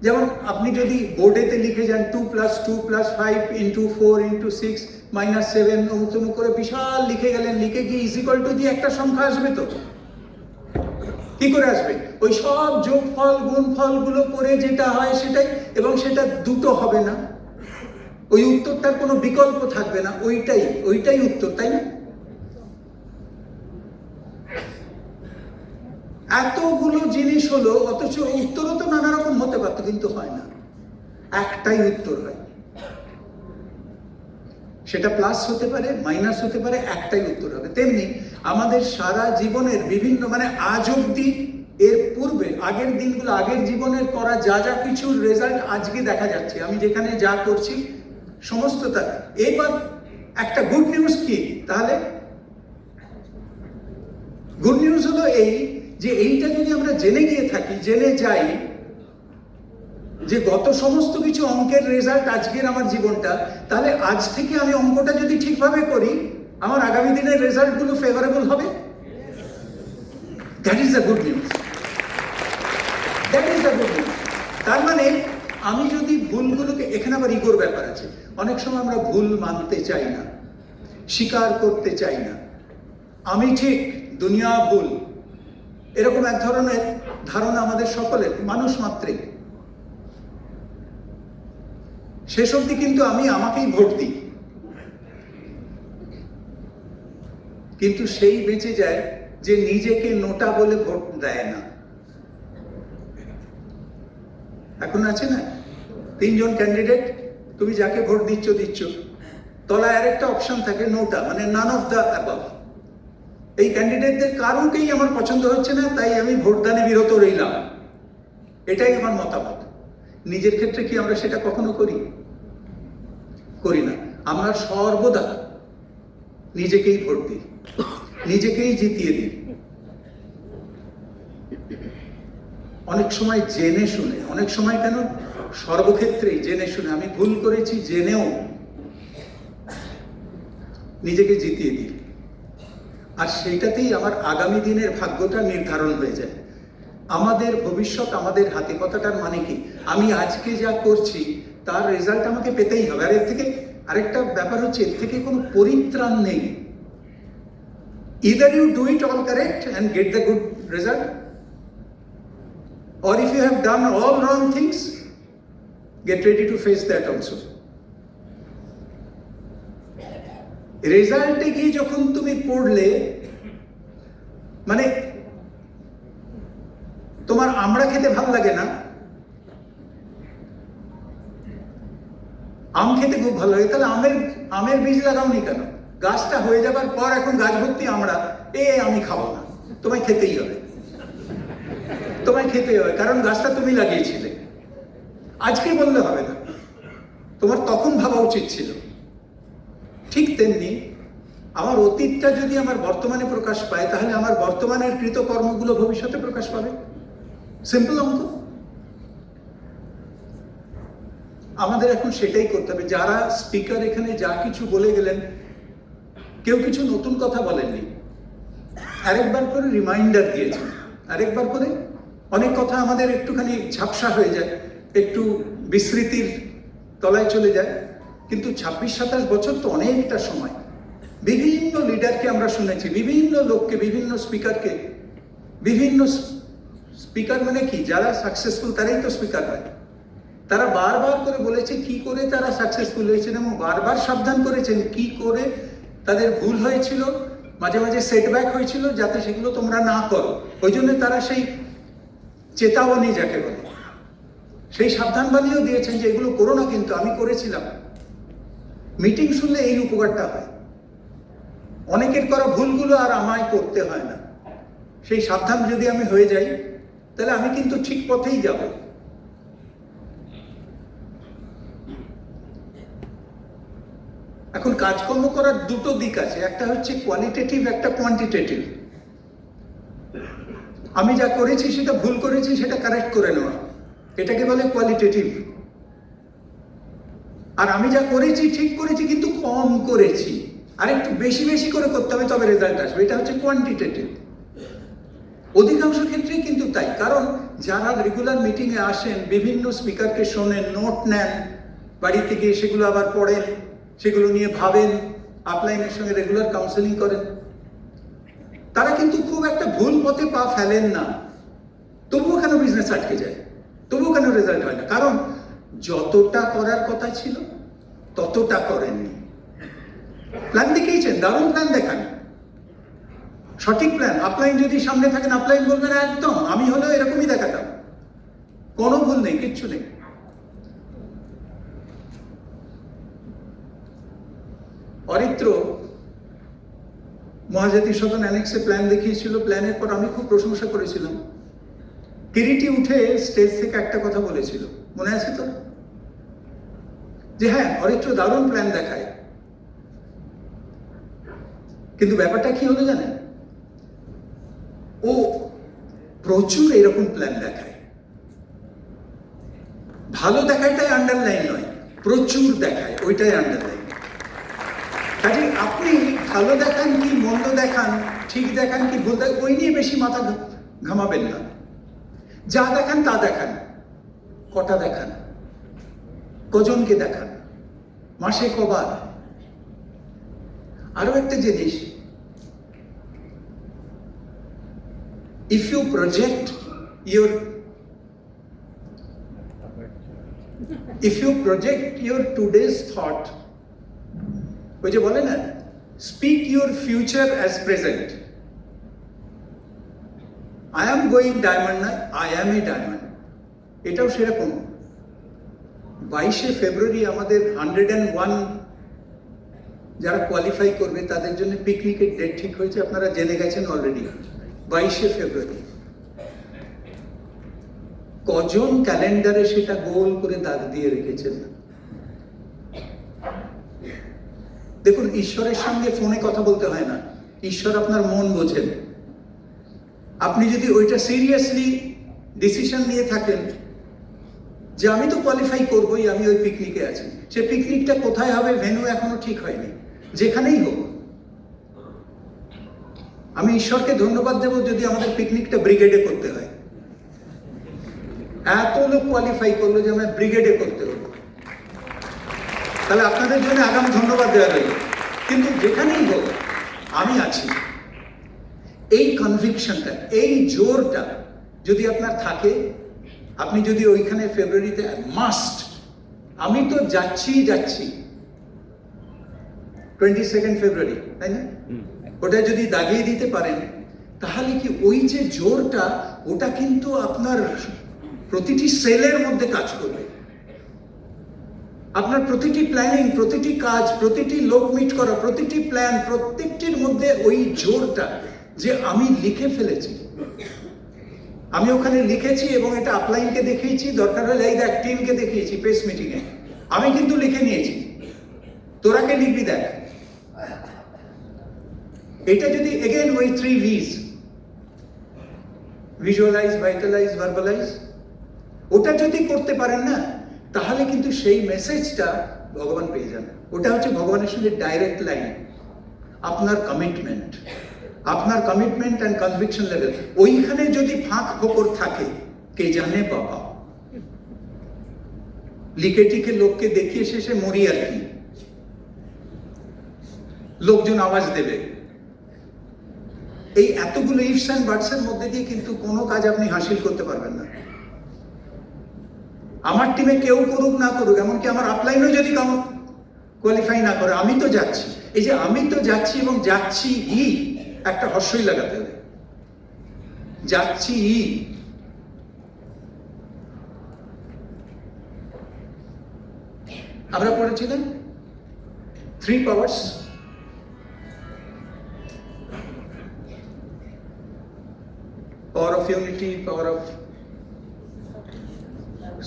যেমন আপনি যদি বোর্ডেতে লিখে যান 2 + 2 + 5 × 4 × 6 - 7 অমুক করে বিশাল লিখে গেলেন, লিখে গিয়ে ইজিক্যাল টু দিয়ে একটা সংখ্যা আসবে, তো কি করে আসবে? ওই সব যোগফল গুণফলগুলো করে যেটা হয় সেটাই, এবং সেটা দুটো হবে না, ওই উত্তরটার কোনো বিকল্প থাকবে না, ওইটাই উত্তর, তাই না? এতগুলো জিনিস হলো, অথচ উত্তরও তো নানা রকম হতে পারতো, কিন্তু হয় না, একটাই উত্তর হয়। সেটা প্লাস হতে পারে, মাইনাস হতে পারে, একটাই উত্তর হবে। তেমনি আমাদের সারা জীবনের বিভিন্ন, মানে আজ অব্দি, এর পূর্বে আগের দিনগুলো, আগের জীবনের করা যা যা কিছুর রেজাল্ট আজকে দেখা যাচ্ছে, আমি যেখানে যা করছি সমস্তটা। এবার একটা গুড নিউজ কি তাহলে? গুড নিউজ হলো এই যে এইটা যদি আমরা জেনে গিয়ে থাকি, জেনে যাই যে গত সমস্ত কিছু অঙ্কের রেজাল্ট আজকের আমার জীবনটা, তাহলে আজ থেকে আমি অঙ্কটা যদি ঠিকভাবে করি, আমার আগামী দিনের রেজাল্টগুলো ফেভারেবল হবে। That is the good news, that is the good news. তার মানে আমি যদি ভুলগুলোকে, এখানে আবার ইগোর ব্যাপার আছে, অনেক সময় আমরা ভুল মানতে চাই না, স্বীকার করতে চাই না। আমি ঠিক, দুনিয়া ভুল, এরকম এক ধরনের ধারণা আমাদের সকলের, মানুষ মাত্রে। শেষ অবধি কিন্তু আমি আমাকেই ভোট দিই, কিন্তু সেই বেঁচে যায় যে নিজেকে নোটা বলে ভোট দেয় না। এখন আছে না, 3 জন ক্যান্ডিডেট, তুমি যাকে ভোট দিচ্ছ, তলায় আরেকটা অপশন থাকে নোটা, মানে নান অফ দ্য অ্যাবাভ। এই ক্যান্ডিডেটদের কারোকেই আমার পছন্দ হচ্ছে না, তাই আমি ভোটদানে বিরত রইলাম, এটাই আমার মতামত। নিজের ক্ষেত্রে কি আমরা সেটা কখনো করি না? আমরা সর্বদা নিজেকেই ভোট দিই, নিজেকেই জিতিয়ে দিই। অনেক সময় জেনে শুনে, অনেক সময় কেন, সর্বক্ষেত্রেই জেনে শুনে, আমি ভুল করেছি জেনেও নিজেকে জিতিয়ে দিই। আর সেইটাতেই আমার আগামী দিনের ভাগ্যটা নির্ধারণ হয়ে যায়। আমাদের ভবিষ্যৎ আমাদের হাতে, কথাটার মানে কি, আমি আজকে যা করছি তার রেজাল্ট আমাকে পেতেই হবে। আর এর থেকে আরেকটা ব্যাপার হচ্ছে, এর থেকে কোনো পরিত্রাণ নেই। Either you do it all correct and get the good result, or if you have done all wrong things, get ready to face that also. রেজাল্টে গিয়ে যখন তুমি পড়লে, মানে তোমার আমড়া খেতে ভালো লাগে না, আম খেতে খুব ভালো লাগে, তাহলে আমের বীজ লাগাওনি কেন? গাছটা হয়ে যাবার পর এখন গাছ ভর্তি আমড়া, আমি খাবো না, তোমায় খেতেই হবে, কারণ গাছটা তুমি লাগিয়েছিলে। আজকে বললে হবে না, তোমার তখন ভাবা উচিত ছিল। ঠিক তেমনি আমার অতীতটা যদি আমার বর্তমানে প্রকাশ পায়, তাহলে আমার বর্তমানের কৃতকর্মগুলো ভবিষ্যতে প্রকাশ পাবে। সিম্পল অঙ্ক। আমাদের এখন সেটাই করতে হবে। যারা স্পিকার এখানে যা কিছু বলে গেলেন, কেউ কিছু নতুন কথা বলেননি, আরেকবার করে রিমাইন্ডার দিয়েছেন, আরেকবার করে। অনেক কথা আমাদের একটুখানি ঝাপসা হয়ে যায়, একটু বিস্মৃতির তলায় চলে যায়, কিন্তু 26-27 বছর তো অনেকটা সময়। বিভিন্ন লিডারকে আমরা শুনেছি, বিভিন্ন লোককে, বিভিন্ন স্পিকারকে, বিভিন্ন স্পিকার মানে কি, যারা সাকসেসফুল তারাই তো স্পিকার হয়। তারা বারবার করে বলেছে কি করে তারা সাকসেসফুল হয়েছেন, এবং বারবার সাবধান করেছেন কি করে তাদের ভুল হয়েছিল, মাঝে মাঝে সেটব্যাক হয়েছিল, যাতে সেগুলো তোমরা না করো। ওই জন্য তারা সেই চেতাবনী যাকে বলে, সেই সাবধানবাণীও দিয়েছেন যে এগুলো করো না, কিন্তু আমি করেছিলাম। মিটিং শুনলে এই উপকারটা হয়, অনেকের করা ভুলগুলো আর আমায় করতে হয় না। সেই সাবধান যদি আমি হয়ে যাই, তাহলে আমি কিন্তু ঠিক পথেই যাব। এখন কাজকর্ম করার দুটো দিক আছে, একটা হচ্ছে কোয়ালিটেটিভ, একটা কোয়ান্টিটেটিভ। আমি যা করেছি সেটা ভুল করেছি, সেটা কারেক্ট করে নেওয়া, এটাকে বলে কোয়ালিটেটিভ। আর আমি যা করেছি ঠিক করেছি, কিন্তু কম করেছি, আর একটু বেশি বেশি করে করতে হবে, তবে রেজাল্ট আসবে, এটা হচ্ছে কোয়ান্টিটেটিভ। অধিকাংশ ক্ষেত্রেই কিন্তু তাই, কারণ যারা রেগুলার মিটিংয়ে আসেন, বিভিন্ন স্পিকারকে শোনেন, নোট নেন, বাড়িতে গিয়ে সেগুলো আবার পড়েন, সেগুলো নিয়ে ভাবেন, আপলাইনের সঙ্গে রেগুলার কাউন্সেলিং করেন, তারা কিন্তু খুব একটা ভুল পথে পা ফেলেন না। তবুও কেন বিজনেস আটকে যায়, তবুও কেন রেজাল্ট হয় না? কারণ যতটা করার কথা ছিল ততটা করেননি। প্ল্যান দেখিয়েছেন, দারুণ প্ল্যান দেখান, সঠিক প্ল্যান। আপলাইন যদি সামনে থাকেন, আপলাইন বলবেন একদম আমি হলেও এরকমই দেখাতাম, কোনো ভুল নেই, কিচ্ছু নেই। অরিত্র মহাজাতি সদন অ্যানেক্সে প্ল্যান দেখিয়েছিল, প্ল্যানের পর আমি খুব প্রশংসা করেছিলাম। কিরিটি উঠে স্টেজ থেকে একটা কথা বলেছিল, মনে আছে তো? যে হ্যাঁ, অরিত্র দারুণ প্ল্যান দেখায়। কিন্তু ব্যাপারটা কি হলো জানেন? ও প্রচুর এরকম প্ল্যান দেখায়। ভালো দেখায়টাই আন্ডারলাইন নয়, প্রচুর দেখায় ওইটাই আন্ডারলাইন। কাজে আপনি ভালো দেখান কি মন্দ দেখান, ঠিক দেখান কি ভুল দেখান, ওই নিয়ে বেশি মাথা ঘামাবেন না। যা দেখান তা দেখান, কটা দেখান, কজনকে দেখান, মাসে কবার? আরো একটা জিনিস, if you project your today's thought, ওই যে বলে না, speak your future as present. I am going diamond না, I am a diamond, এটাও সেরকম। 22শে ফেব্রুয়ারি আমাদের 101 যারা কোয়ালিফাই করবে তাদের জন্য পিকনিকের ডেট ঠিক হয়েছে, আপনারা জেনে গেছেন অলরেডি। 22শে ফেব্রুয়ারি কজন ক্যালেন্ডারে সেটা গোল করে দাগ দিয়ে রেখেছেন? দেখুন, ঈশ্বরের সঙ্গে ফোনে কথা বলতে হয় না, ঈশ্বর আপনার মন বোঝেন। আপনি যদি ওইটা সিরিয়াসলি ডিসিশন নিয়ে থাকেন যে আমি তো কোয়ালিফাই করবোই, আমি ওই পিকনিকে আছি, সে পিকনিকটা কোথায় হবে ভেন্যু এখনো ঠিক হয়নি, যেখানেই হোক। আমি ঈশ্বরকে ধন্যবাদ দেব যদি আমাদের পিকনিকটা ব্রিগেডে করতে হয়। এত লোক কোয়ালিফাই করলো যে আমার ব্রিগেডে করতে হবে, তাহলে আপনাদের জন্য আগামী ধন্যবাদ দেওয়া গেল। কিন্তু যেখানেই হোক আমি আছি, এই কনভিকশনটা, এই জোরটা যদি আপনার থাকে, আপনি যদি ওইখানে ফেব্রুয়ারিতে মাস্ট, আমি তো যাচ্ছি 22 ফেব্রুয়ারি, তাই না? ওটা যদি দাগিয়ে দিতে পারেন, তাহলে কি ওই যে জোরটা, ওটা কিন্তু আপনার প্রতিটি সেলের মধ্যে কাজ করবে। আপনার প্রতিটি প্ল্যানিং, প্রতিটি কাজ, প্রতিটি লোক মিট করা, প্রতিটি প্ল্যান, প্রত্যেকটির মধ্যে ওই জোরটা যে আমি লিখে ফেলেছি, আমি ওখানে লিখেছি এবং এটা আপলাইনকে দেখিয়েছি, দরকার হলে এই দেখ টিমকে দেখিয়েছি প্রেস মিটিংয়ে, আমি কিন্তু লিখে নিয়েছি, তোরা কে লিখবি দেখ। এটা যদি এগেন ওই 3 V's, ভিজুয়ালাইজ, ভাইটালাইজ, ভার্বালাইজ, ওটা যদি করতে পারেন না, তাহলে কিন্তু সেই মেসেজটা ভগবান পেয়ে যান। ওটা হচ্ছে ভগবানের সঙ্গে ডাইরেক্ট লাইন। আপনার কমিটমেন্ট অ্যান্ড কনভিকশন লেভেল, ওইখানে যদি ফাঁক ফোকর থাকে, কে জানে বাবা, লিখে টিকে লোককে দেখিয়ে শেষে মরি আর কি, লোকজন আওয়াজ দেবে। এই এতগুলো ইফস অ্যান্ড বাটস এর মধ্যে দিয়ে কিন্তু কোনো কাজ আপনি হাসিল করতে পারবেন না। আমার টিমে কেউ করুক না করুক, এমনকি আমার আপলাইনও যদি কোয়ালিফাই না করে, আমি তো যাচ্ছি। এই যে আমি তো যাচ্ছি এবং যাচ্ছি একটা হর্ষই লাগাতে হবে, যাচ্ছি। আমরা পড়েছিলাম 3 powers, power of unity, power of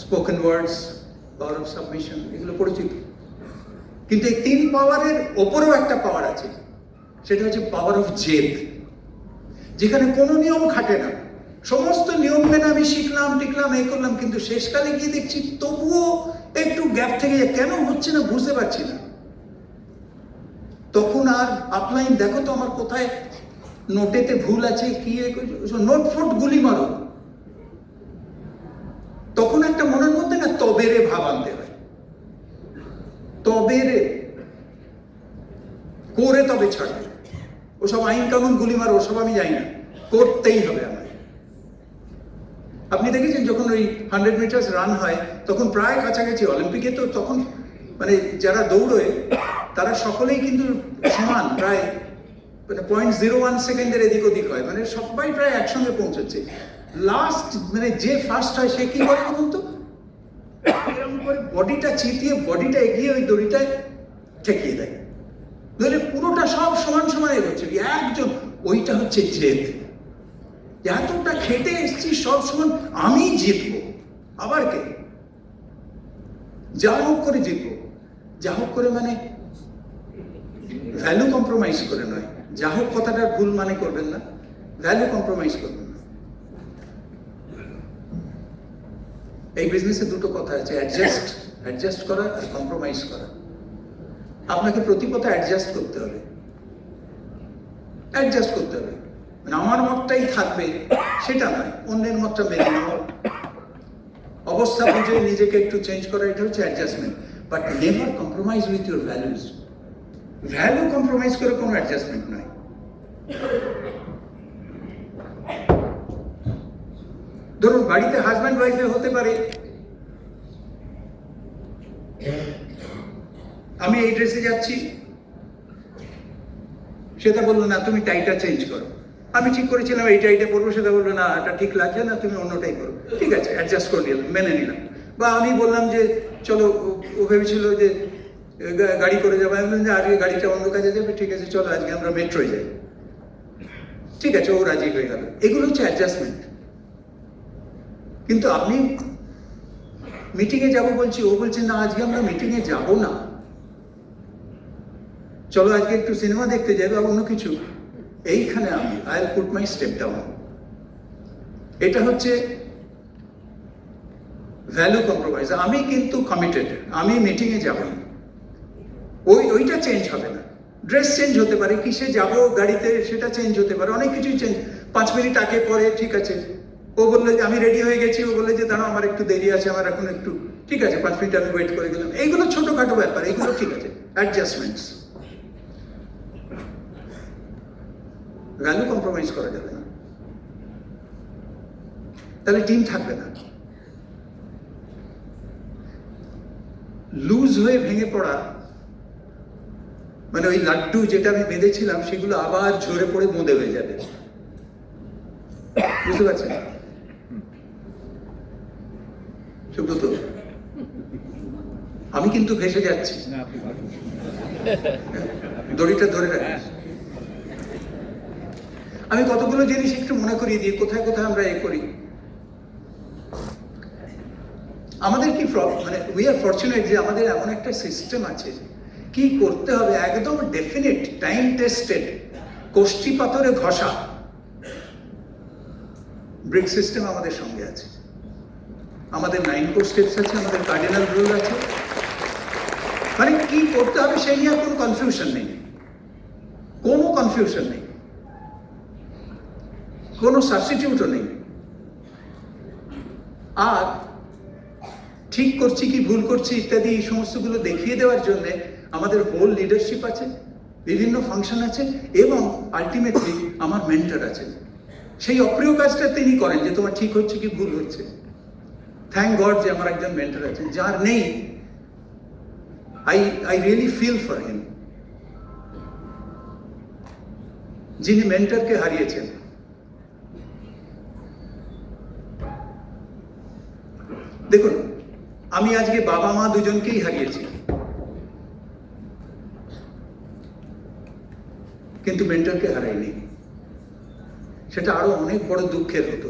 spoken words, power of submission, এগুলো পড়েছি। কিন্তু এই 3 পাওয়ারের ওপরেও একটা পাওয়ার আছে, সেটা হচ্ছে পাওয়ার অফ জেদ, যেখানে কোনো নিয়ম খাটে না। সমস্ত নিয়ম মেনে আমি শিখলাম, টিকলাম, এই করলাম, কিন্তু শেষকালে গিয়ে দেখছি তবুও একটু গ্যাপ থেকে যায়, কেন হচ্ছে না বুঝতে পারছি না। তখন আর আপলাইন দেখো তো আমার কোথায় নোটেতে ভুল আছে, কি নোট ফোট গুলি মারো। তখন একটা মনের মধ্যে না তবেরে ভাব আনতে হয়, তবেরে করে তবে ছাড়বে। ওসব আইন কানুন গুলি মারো, ওসব আমি যাই না, করতেই হবে আমার। আপনি দেখেছেন যখন ওই 100 মিটার্স রান হয়, তখন প্রায় কাছাকাছি, অলিম্পিকে তো তখন মানে যারা দৌড়ে তারা সকলেই কিন্তু সমান, প্রায় মানে 0.01 সেকেন্ডের এদিক ওদিক হয়, মানে সবাই প্রায় একসঙ্গে পৌঁছচ্ছে। লাস্ট মানে যে ফার্স্ট হয় সে কি করে বলুন তো, এরকম করে বডিটা চিতিয়ে, বডিটা এগিয়ে ওই দড়িটায় ঠেকিয়ে দেয়, নইলে পুরোটা সব সমান সমান এগোচ্ছে। একজন, ওইটা হচ্ছে জেদ। এতটা খেটে এসছি, সব সমান আমি জিতবো, আবার কে, যা হোক করে জিতবো, যা হোক করে মানে ভ্যালু কম্প্রোমাইজ করে নয়, যা হোক কথাটার ভুল মানে করবেন না, ভ্যালু কম্প্রোমাইজ করবেন না। এই বিজনেসে দুটো কথা আছে, অ্যাডজাস্ট করা আর কম্প্রোমাইজ করা। আপনাকে প্রতি কথা অ্যাডজাস্ট করতে হবে, মানে আমার মতটাই থাকবে সেটা নয়, অন্যের মতটা মেনে নেওয়া। অবস্থা বুঝে নিজেকে একটু চেঞ্জ করা, এটা হচ্ছে adjustment. But never compromise with your values. Value compromise করে কোনো অ্যাডজাস্টমেন্ট নয়। ধরুন বাড়িতে হাজব্যান্ড ওয়াইফে হতে পারে, আমি এই ড্রেসে যাচ্ছি, সেটা বললো না তুমি টাইটা চেঞ্জ করো। আমি ঠিক করেছিলাম এই টাইটা পরবো, সেটা বললো না এটা ঠিক লাগছে না, তুমি অন্যটাই করো। ঠিক আছে, অ্যাডজাস্ট করে নিলাম, মেনে নিলাম। বা আমি বললাম যে চলো, ও ভেবেছিল যে গাড়ি করে যাবো, আমি বললাম যে আজকে গাড়িটা অন্য কাজে যাবে, ঠিক আছে চলো আজকে আমরা মেট্রোয় যাই। ঠিক আছে, ও রাজি হয়ে গেল। এগুলো হচ্ছে অ্যাডজাস্টমেন্ট। কিন্তু আপনি মিটিংয়ে যাব বলছি, ও বলছে না আজকে আমরা মিটিংয়ে যাব না, চলো আজকে একটু সিনেমা দেখতে যাই বা অন্য কিছু। এইখানে আমি I will put my step down. এটা হচ্ছে ভ্যালু কম্প্রোমাইজ। আমি কিন্তু কমিটেড, আমি মিটিংয়ে যাব না, ওইটা চেঞ্জ হবে না। ড্রেস চেঞ্জ হতে পারে, কিসে যাব গাড়িতে সেটা চেঞ্জ হতে পারে, অনেক কিছুই চেঞ্জ। 5 মিনিট আগে পরে ঠিক আছে, ও বললো যে আমি রেডি হয়ে গেছি, ও বললো যে দাঁড়াও আমার একটু দেরি আছে, আমার এখন একটু, ঠিক আছে 5 মিনিট আমি ওয়েট করে গেলাম। এইগুলো ছোটখাটো ব্যাপার, এইগুলো ঠিক আছে, অ্যাডজাস্টমেন্টস। ভ্যালু কম্প্রোমাইজ করা যাবে না, তাহলে টিম থাকবে না। লুজ হয়ে ভেঙে পড়া মানে ওই লাড্ডু যেটা আমি বেঁধেছিলাম সেগুলো আবার ঝরে পড়ে বোঁদে হয়ে যাবে, বুঝতে পারছেন? সুব্রত, আমি কিন্তু ভেসে যাচ্ছি, দড়িটা ধরে রাখিস। আমি কতগুলো জিনিস একটু মনে করিয়ে দিই, কোথায় কোথায় আমরা এ করি। আমাদের কি মানে উই আর ফরচুনেট যে আমাদের এমন একটা সিস্টেম আছে, কি করতে হবে একদম ডেফিনেট, টাইম টেস্টেড, কোষ্ঠী পাথরে ঘষা ব্রিক সিস্টেম আমাদের সঙ্গে আছে। আমাদের 9 কোর স্টেপস আছে, আমাদের কার্ডিনাল রুল আছে। মানে কি করতে হবে সেই নিয়ে কোনো কনফিউশন নেই, কোনো কনফিউশন নেই, কোনো সাবস্টিটিউটও নেই। আর ঠিক করছি কি ভুল করছি ইত্যাদি এই সমস্তগুলো দেখিয়ে দেওয়ার জন্য আমাদের হোল লিডারশিপ আছে, বিভিন্ন ফাংশন আছে, এবং আলটিমেটলি আমার মেন্টর আছে। সেই অপ্রিয় কাজটা তিনি করেন যে তোমার ঠিক হচ্ছে কি ভুল হচ্ছে। থ্যাংক গড যে আমার একজন মেন্টর আছেন, যার নেই I really feel for him, যিনি মেন্টরকে হারিয়েছেন। দেখুন, আমি আজকে বাবা মা দুজনকেই হারিয়েছি, কিন্তু মেন্টরকে হারাইনি। সেটা আরো অনেক বড় দুঃখের হতো,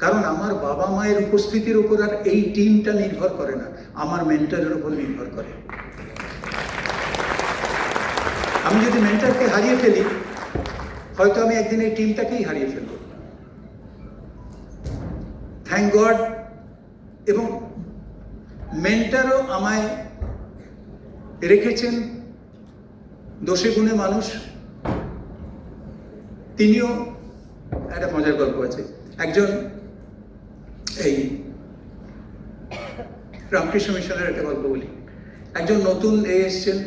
কারণ আমার বাবা মায়ের উপস্থিতির উপর আর এই টিমটা নির্ভর করে না, আমার মেন্টরের উপর নির্ভর করে। আমি যদি মেন্টরকে হারিয়ে ফেলি, হয়তো আমি একদিন এই টিমটাকেই হারিয়ে ফেলব। থ্যাংক গড, এবং মেন্টরও আমায় রেখেছেন দোষে গুণে মানুষ। তিনিও, একটা মজার গল্প আছে, একজন এই রামকৃষ্ণ মিশনের একটা গল্প বলি। একজন নতুন এসছেন,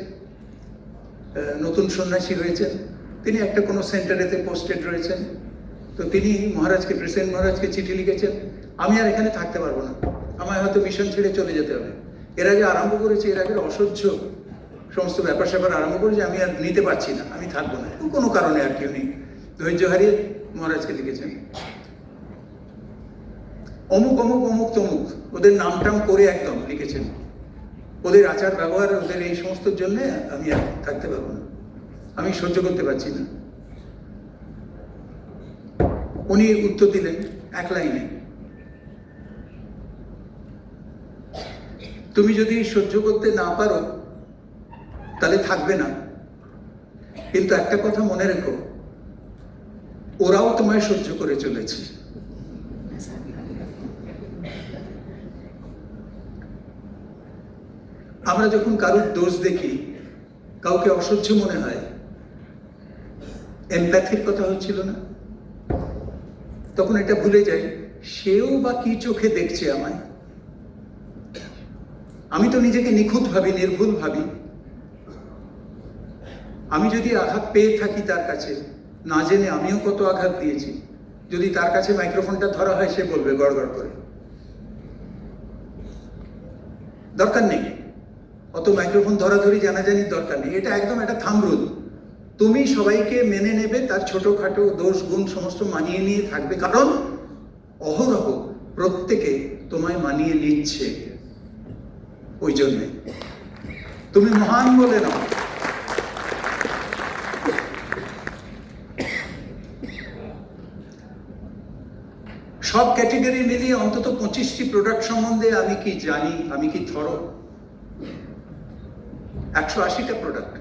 নতুন সন্ন্যাসী হয়েছেন, তিনি একটা কোনো সেন্টারেতে পোস্টেড রয়েছেন। তো তিনি মহারাজকে, প্রেসিডেন্ট মহারাজকে চিঠি লিখেছেন, আমি আর এখানে থাকতে পারবো না, আমায় হয়তো মিশন ছেড়ে চলে যেতে হবে। এর আগে আরম্ভ করেছে, এর আগে অসহ্য সমস্ত ব্যাপার স্যাপার আরম্ভ করেছে, আমি আর নিতে পারছি না, আমি থাকবো না, কোনো কারণে আর কেউ নেই। ধৈর্য হারিয়ে মহারাজকে লিখেছেন, অমুক অমুক অমুক তমুক, ওদের নামটাম করে একদম লিখেছেন, ওদের আচার ব্যবহার, ওদের এই সমস্তর জন্য আমি আর থাকতে পারবো না, আমি সহ্য করতে পারছি না। উনি উত্তর দিলেন এক লাইনে, তুমি যদি সহ্য করতে না পারো তাহলে থাকবে না, কিন্তু একটা কথা মনে রেখো, ওরাও তোমায় সহ্য করে চলেছে। আমরা যখন কারোর দোষ দেখি, কাউকে অসহ্য মনে হয়, এমপ্যাথির কথা হচ্ছিল না, তখন এটা ভুলে যাই সেও বা কি চোখে দেখছে আমায়, আমি তো নিজেকে নিখুঁত ভাবি, নির্ভুল ভাবি। আমি যদি আঘাত পেয়ে থাকি তার কাছে, না জেনে আমিও কত আঘাত দিয়েছি, যদি তার কাছে মাইক্রোফোনটা ধরা হয় সে বলবে গড়গড় করে। দরকার নেই অত মাইক্রোফোন ধরাধরি জানাজানির দরকার নেই, এটা একদম একটা থাম্ব রুল। তুমি সবাইকে মেনে নেবে, তার ছোটখাটো দোষ গুণ সমস্ত মানিয়ে নিয়ে থাকবে, কারণ অহরহ প্রত্যেকে তোমায় মানিয়ে নিচ্ছে। ওই জন্যে তুমি মহান বলে নাও। সব ক্যাটেগরি মিলিয়ে অন্তত 25টি প্রোডাক্ট সম্বন্ধে আমি কি জানি, আমি কি থরো। 180টা প্রোডাক্ট,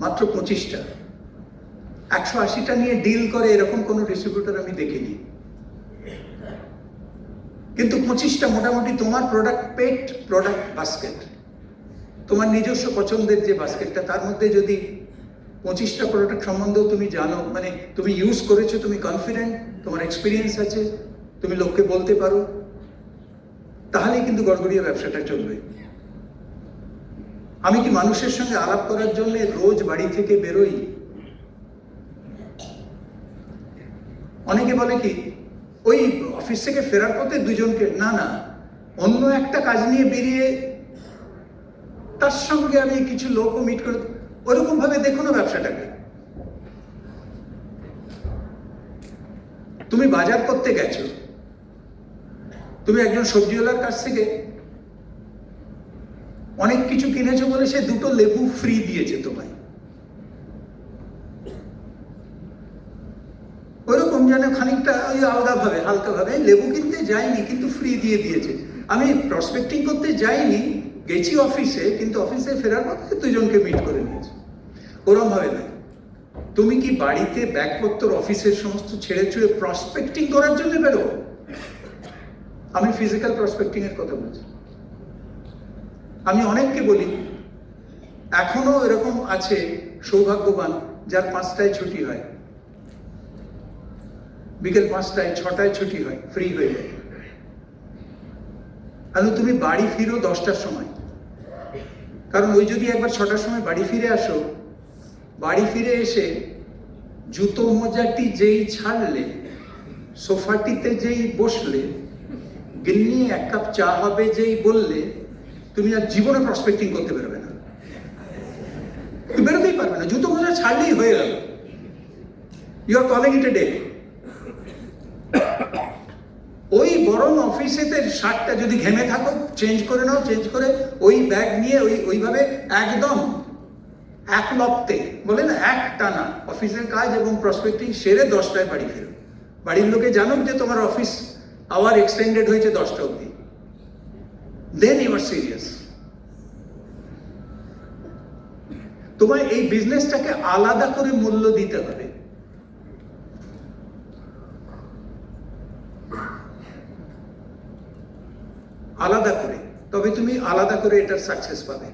মাত্র 25টা। 180টা নিয়ে ডিল করে এরকম কোনো ডিস্ট্রিবিউটর আমি দেখিনি। কিন্তু 25টা মোটামুটি তোমার প্রোডাক্ট পেট, প্রোডাক্ট বাস্কেট, তোমার নিজস্ব পছন্দের যে বাস্কেটটা, তার মধ্যে যদি 25টা প্রোডাক্ট সম্বন্ধেও তুমি জানো, মানে তুমি ইউজ করেছো, তুমি কনফিডেন্ট, তোমার এক্সপিরিয়েন্স আছে, তুমি লোককে বলতে পারো, তাহলেই কিন্তু গড়গড়িয়া ব্যবসাটা চলবে। আমি কি মানুষের সঙ্গে আলাপ করার জন্য রোজ বাড়ি থেকে বেরোই? অনেকে বলে কি ওই অফিস থেকে ফেরার পথে দুজনকে, না না, অন্য একটা কাজ নিয়ে বেরিয়ে তার সঙ্গে আমি কিছু লোকও মিট করে, ওরকম ভাবে দেখো না ব্যবসাটাকে। তুমি বাজার করতে গেছো, তুমি একজন সবজিওয়ালার কাছ থেকে অনেক কিছু কিনেছো বলে সে 2টো লেবু ফ্রি দিয়েছে তোমায়, ওরকম যেন খানিকটা ওই আলাদা ভাবে হালকা ভাবে লেবু কিনতে যাইনি কিন্তু ফ্রি দিয়ে দিয়েছে। আমি প্রসপেক্টিং করতে যাইনি, গেছি অফিসে, কিন্তু অফিসে ফেরার পথে দুজনকে মিট করে নিয়েছি। ওরম ভাবে না। তুমি কি বাড়িতে ব্যাগপত্র অফিসের সমস্ত ছেড়ে ছুড়ে প্রসপেক্টিং করার জন্য বেরো? আমি ফিজিক্যাল প্রসপেক্টিং এর কথা বলছি। আমি অনেককে বলি, এখনো এরকম আছে সৌভাগ্যবান যার 5টায় ছুটি হয়, বিকেল 5টায় 6টায় ছুটি হয়, ফ্রি হয়ে যায়। আর তুমি বাড়ি ফিরো 10টার সময়, কারণ ওই যদি একবার 6টার সময় বাড়ি ফিরে আসো, বাড়ি ফিরে এসে জুতো মোজাটি যেই ছাড়লে, সোফাটিতে যেই বসলে, গিন্নি 1 কাপ চা হবে যেই বললে, তুমি আর জীবনে প্রসপেক্টিং করতে পারবে না, তুমি বেরোতেই পারবে না। জুতো মোজা ছাড়লেই হয়ে গেল, you are calling it a day. ওই বরং অফিসেতে শার্টটা যদি ঘেমে থাকো চেঞ্জ করে নাও, চেঞ্জ করে ওই ব্যাগ নিয়ে ওইভাবে একদম এক লপ্তে, বলে না, এক টানা অফিসের কাজ এবং প্রসপেক্টিং সেরে 10টায় বাড়ি ফেরো। বাড়ির লোকে জানুক যে তোমার অফিস আওয়ার এক্সটেন্ডেড হয়েছে 10টা অবধি, দেন ইউ আর সিরিয়াস। তোমায় এই বিজনেসটাকে আলাদা করে মূল্য দিতে হবে। আলাদা করে, তবে তুমি আলাদা করে এটার সাকসেস পাবে।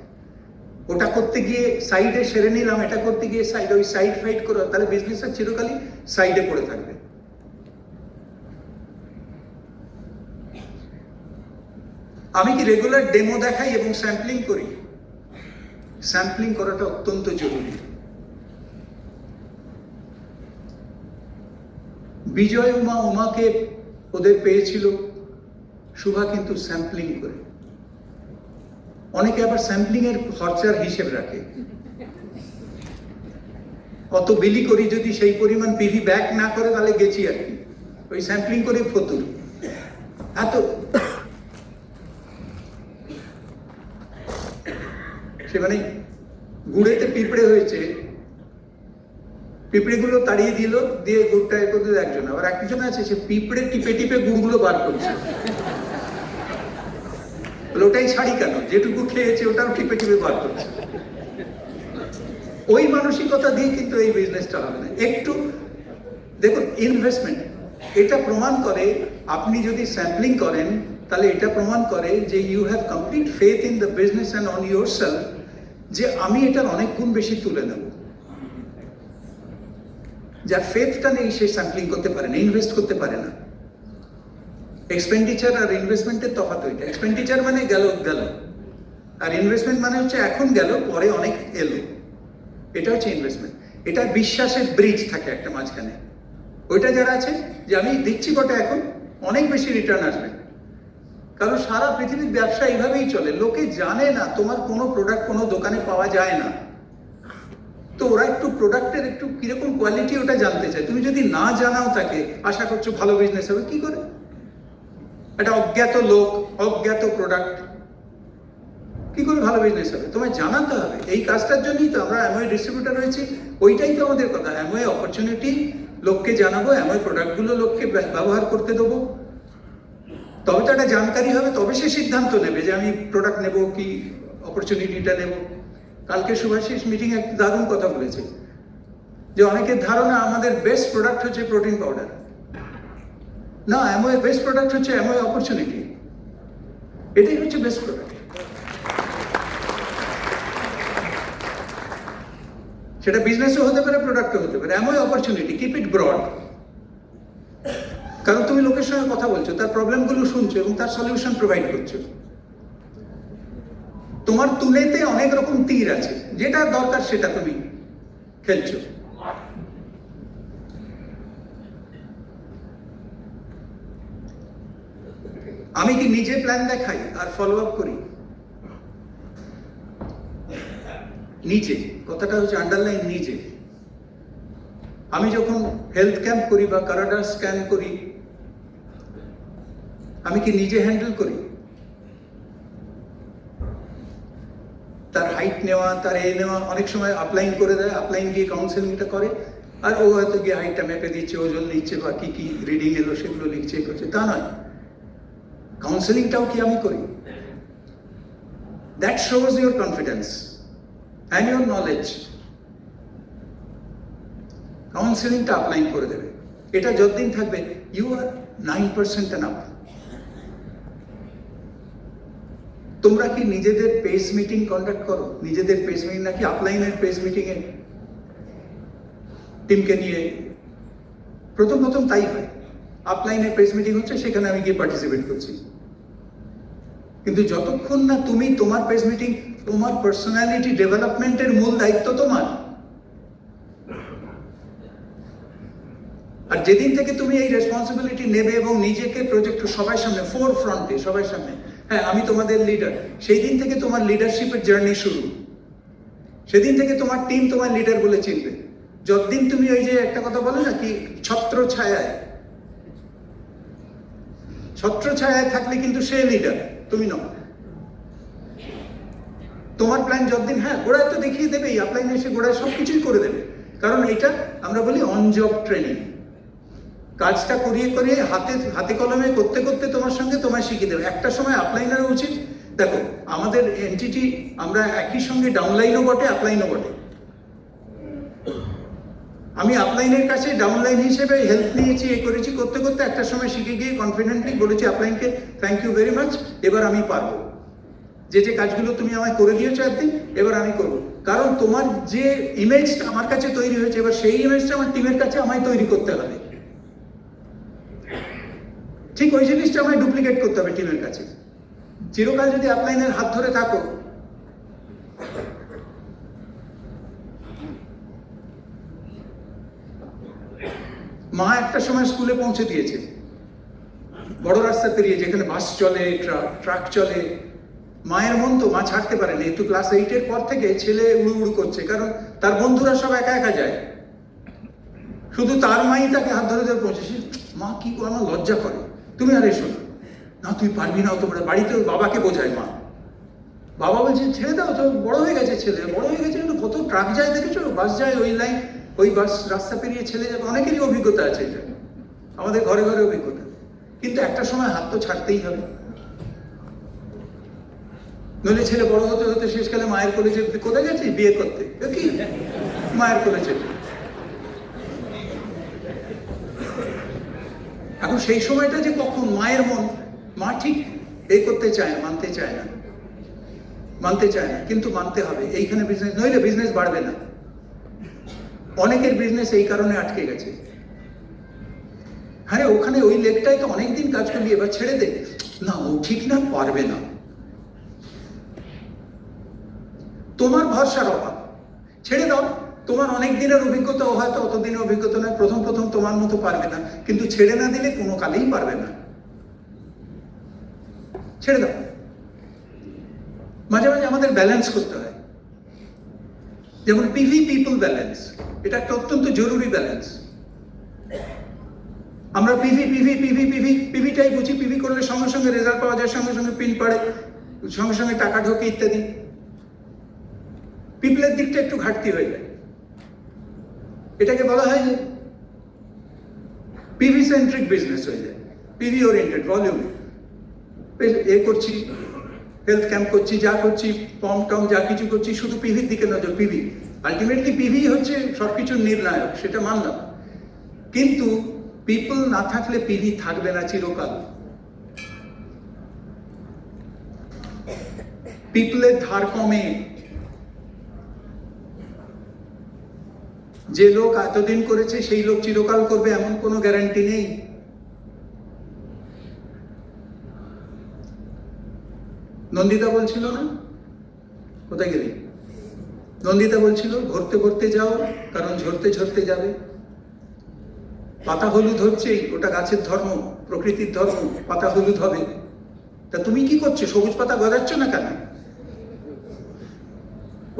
ওটা করতে গিয়ে সাইডে সেরে নিলাম, এটা করতে গিয়ে সাইড, ওই সাইড ফাইড করো, তাহলে বিজনেসটা চিরকালই সাইডে পড়ে থাকবে। আমি কি রেগুলার ডেমো দেখাই এবং স্যাম্পলিং করি? স্যাম্পলিং করাটা অত্যন্ত জরুরি। বিজয় উমাকে ওদের পেয়েছিল শুভা কিন্তু স্যাম্পলিং করে। অনেকে আবার স্যাম্পলিং এর খরচার হিসেব রাখে, অত বিলি করি, যদি সেই পরিমাণ পিভি ব্যাক না করে তাহলে গেছি আর কি, ওই স্যাম্পলিং করে ফতুর। এত সে মানে গুড়েতে পিঁপড়ে হয়েছে, পিঁপড়েগুলো তাড়িয়ে দিল, দিয়ে গুড়টা এ করে দিল একজন, আবার একজন আছে সে পিঁপড়ে টিপে টিপে গুড়গুলো বার করছে। ওটাই ছাড়ি কেন, যেটুকু খেয়েছে ওটাও টিপে টিপে বার করছে। ওই মানসিকতা দিয়ে কিন্তু এই বিজনেসটা হবে না। একটু দেখুন, ইনভেস্টমেন্ট এটা প্রমাণ করে, আপনি যদি স্যাম্পলিং করেন তাহলে এটা প্রমাণ করে যে you have complete faith in the business and on yourself, যে আমি এটার অনেক গুণ বেশি তুলে নেব। যার ফেথটা নেই সে স্যাম্পলিং করতে পারে না, ইনভেস্ট করতে পারে না। এক্সপেন্ডিচার আর ইনভেস্টমেন্টের তফাৎ ওইটা। এক্সপেন্ডিচার মানে গেল, আর ইনভেস্টমেন্ট মানে হচ্ছে এখন গেল, পরে অনেক এলো, এটা হচ্ছে ইনভেস্টমেন্ট। এটা বিশ্বাসের ব্রিজ থাকে একটা মাঝখানে। ওইটা যারা আছে যে আমি দিচ্ছি বটে, এখন অনেক বেশি রিটার্ন আসবে, কারণ সারা পৃথিবীর ব্যবসা এইভাবেই চলে। লোকে জানে না তোমার কোনো প্রোডাক্ট কোনো দোকানে পাওয়া যায় না, তো ওরা একটু প্রোডাক্টের একটু কিরকম কোয়ালিটি ওটা জানতে চায়। তুমি যদি না জানাও তাকে, আশা করছো ভালো বিজনেস হবে, কি করে? একটা অজ্ঞাত লোক, অজ্ঞাত প্রোডাক্ট, কি করে ভালো বিজনেস হবে? তোমায় জানাতে হবে। এই কাজটার জন্যই তো আমরা অ্যামওয়ে ডিস্ট্রিবিউটার রয়েছি, ওইটাই তো আমাদের কথা। অ্যামওয়ে অপরচুনিটি লোককে জানাবো, অ্যামওয়ে প্রোডাক্টগুলো লোককে ব্যবহার করতে দেবো, তবে তো একটা জানকারি হবে, তবে সে সিদ্ধান্ত নেবে যে আমি প্রোডাক্ট নেব কি অপরচুনিটিটা নেব। কালকে সুভাষিস মিটিং একটা দারুণ কথা বলেছে যে অনেকের ধারণা আমাদের বেস্ট প্রোডাক্ট হচ্ছে প্রোটিন পাউডার। না, অ্যামওয়ে বেস্ট প্রোডাক্ট হচ্ছে অ্যামওয়ে অপরচুনিটি, এটাই হচ্ছে বেস্ট প্রোডাক্ট। সেটা বিজনেসও হতে পারে, প্রোডাক্টও হতে পারে। Amway opportunity, keep it broad. কারণ তুমি লোকের সঙ্গে কথা বলছো, তার প্রবলেমগুলো শুনছো এবং তার সলিউশন প্রোভাইড করছো। তোমার তুলেতে অনেক রকম তীর আছে, যেটা দরকার সেটা তুমি খেলছো। আমি কি নিজে প্ল্যান দেখাই আর ফলো আপ করি? নিজে, কথাটা হচ্ছে আন্ডারলাইন নিজে। আমি যখন হেলথ ক্যাম্প করি বা কারাডা স্ক্যান করি, আমি কি নিজে হ্যান্ডেল করি? তার হাইট নেওয়া, তার নেওয়া, অনেক সময় আপলাইন করে দেয়, আপলাইন গিয়ে কাউন্সেলিংটা করে, আর ও হয়তো গিয়ে হাইটটা মেপে দিচ্ছে, ওজন নিচ্ছে বা কি কি রিডিং এলো সেগুলো লিখছে, করছে, তা নয়। কাউন্সেলিংটাও কি আমি করি? That shows your confidence and your knowledge. কাউন্সেলিংটা আপলাইন করে দেবে, এটা যতদিন থাকবে ইউ আর 9% এনাফ। তোমরা কি নিজেদের পেস মিটিং কন্ডাক্ট করো? নিজেদের পেস মিটিং নাকি আপলাইনের পেস মিটিং এ টিমকে নিয়ে? প্রথম প্রথম তাই হয়, আপলাইনের পেস মিটিং হচ্ছে, সেখানে আমি গিয়ে পার্টিসিপেট করছি। কিন্তু যতক্ষণ না তুমি তোমার পেস মিটিং, তোমার পার্সোনালিটি ডেভেলপমেন্টের মূল দায়িত্ব তোমার। আর যেদিন থেকে তুমি এই রেসপন্সিবিলিটি নেবে এবং নিজেকে প্রজেক্ট সবার সামনে, ফোর ফ্রন্টে সবার সামনে, হ্যাঁ আমি তোমাদের লিডার, সেই দিন থেকে তোমার লিডারশিপের জার্নি শুরু। সেদিন থেকে তোমার টিম তোমার লিডার বলে চিনবে। যতদিন তুমি ওই যে একটা কথা বলে না কি, ছত্র ছায়ায়, ছত্র ছায়ায় থাকলে কিন্তু সে লিডার, তুমি নও। তোমার প্ল্যান যতদিন, হ্যাঁ গোড়ায় তো দেখিয়ে দেবেই, আপলাইনে এসে গোড়ায় সব কিছুই করে দেবে, কারণ এটা আমরা বলি অন জব ট্রেনিং। কাজটা করিয়ে করিয়ে হাতে হাতে কলমে করতে করতে তোমার সঙ্গে তোমায় শিখিয়ে দেবে। একটা সময় আপলাইনারও উচিত, দেখো আমাদের এনটিটি, আমরা একই সঙ্গে ডাউনলাইনও বটে, আপলাইনও বটে। আমি আপলাইনের কাছে ডাউনলাইন হিসেবে হেল্প নিয়েছি, এ করেছি, করতে করতে একটা সময় শিখে গিয়ে কনফিডেন্টলি বলেছি আপলাইনকে, থ্যাংক ইউ ভেরি মাচ, এবার আমি পারবো, যে যে কাজগুলো তুমি আমায় করে দিয়েছো একদিন, এবার আমি করবো। কারণ তোমার যে ইমেজটা আমার কাছে তৈরি হয়েছে, এবার সেই ইমেজটা আমার টিমের কাছে আমায় তৈরি করতে হবে। ঠিক ওই জিনিসটা আমায় ডুপ্লিকেট করতে হবে টিমের কাছে। চিরকাল যদি আপলাইনের হাত ধরে থাকো, মা একটা সময় স্কুলে পৌঁছে দিয়েছে, বড় রাস্তা পেরিয়ে, যেখানে বাস চলে, ট্রাক চলে। মায়ের মন তো, মা ছাড়তে পারেনি। একটু ক্লাস 8-এর পর থেকে ছেলে উড়ু উড়ু করছে, কারণ তার বন্ধুরা সব একা একা যায়, শুধু তার মাই তাকে হাত ধরে ধরে পৌঁছেছে। মা কি, আমার লজ্জা করে, তুমি আর এসো না, না তুই পারবি না, তোমরা বাড়িতে বাবাকে বোঝায় মা। বাবা বলছে ছেড়ে দাও, তো বড় হয়ে গেছে ছেলে, বড় হয়ে গেছে, কত ট্রাক যায় দেখেছো, বাস যায়, ওই লাইন, ওই বাস রাস্তা পেরিয়ে ছেলে যাবে। অনেকেরই অভিজ্ঞতা আছে এটা, আমাদের ঘরে ঘরে অভিজ্ঞতা। কিন্তু একটা সময় হাত তো ছাড়তেই হবে, নইলে ছেলে বড় হতে হতে শেষকালে মায়ের কোলে যে, কোথায় গেছে বিয়ে করতে, কি মায়ের কোলে চেপে। এখন সেই সময়টা যে কখন, মায়ের মন, মা ঠিক এই করতে চায় না, মানতে চায় না, মানতে চায় না, কিন্তু মানতে হবে। এইখানে বিজনেস, নইলে বিজনেস বাড়বে না। অনেকের বিজনেস এই কারণে আটকে গেছে। হ্যাঁ ওখানে ওই লেগটাই তো অনেকদিন কাজ করলি, এবার ছেড়ে দে, না ও ঠিক না, পারবে না। তোমার ভরসার অভাব। ছেড়ে দাও, তোমার অনেক দিনের অভিজ্ঞতা, হয়তো অত দিনের অভিজ্ঞতা নয়, প্রথম প্রথম তোমার মতো পারবে না, কিন্তু ছেড়ে না দিলে কোনো কালেই পারবে না। ছেড়ে দাও। মাঝে মাঝে আমাদের ব্যালেন্স করতে হয়, যেমন পিভি পিপল ব্যালেন্স, এটা একটা অত্যন্ত জরুরি ব্যালেন্স। আমরা পিভি পিভি পিভি পিভি পিভিটাই বুঝি, পিভি করলে সঙ্গে সঙ্গে রেজাল্ট পাওয়া যায়, সঙ্গে সঙ্গে পিন পড়ে, সঙ্গে সঙ্গে টাকা ঢোকে ইত্যাদি। পিপলের দিকটা একটু ঘাটতি হয়ে যায়। এটাকে বলা হয় যে পিভি সেন্ট্রিক বিজনেস হয়ে যায়, পিভি ওরিয়েন্টেড, ভলিউম। এ করছি, হেলথ ক্যাম্প করছি, যা করছি, পম টম যা কিছু করছি, শুধু পিভির দিকে নজর। পিভি আলটিমেটলি, পিভি হচ্ছে সবকিছুর নির্ণায়ক, সেটা মানলাম, কিন্তু পিপল না থাকলে পিভি থাকবে না চিরকাল। পিপলের ধার কমে। যে লোক এতদিন করেছে সেই লোক চিরকাল করবে এমন কোনো গ্যারান্টি নেই। নন্দিতা বলছিল না, কোথায় গেলি? নন্দিতা বলছিল ঘুরতে ঘুরতে যাও, কারণ ঝরতে ঝরতে যাবে। পাতা হলুদ হচ্ছেই, ওটা গাছের ধর্ম, প্রকৃতির ধর্ম, পাতা হলুদ হবে। তা তুমি কি করছো? সবুজ পাতা গজাচ্ছ না কেন?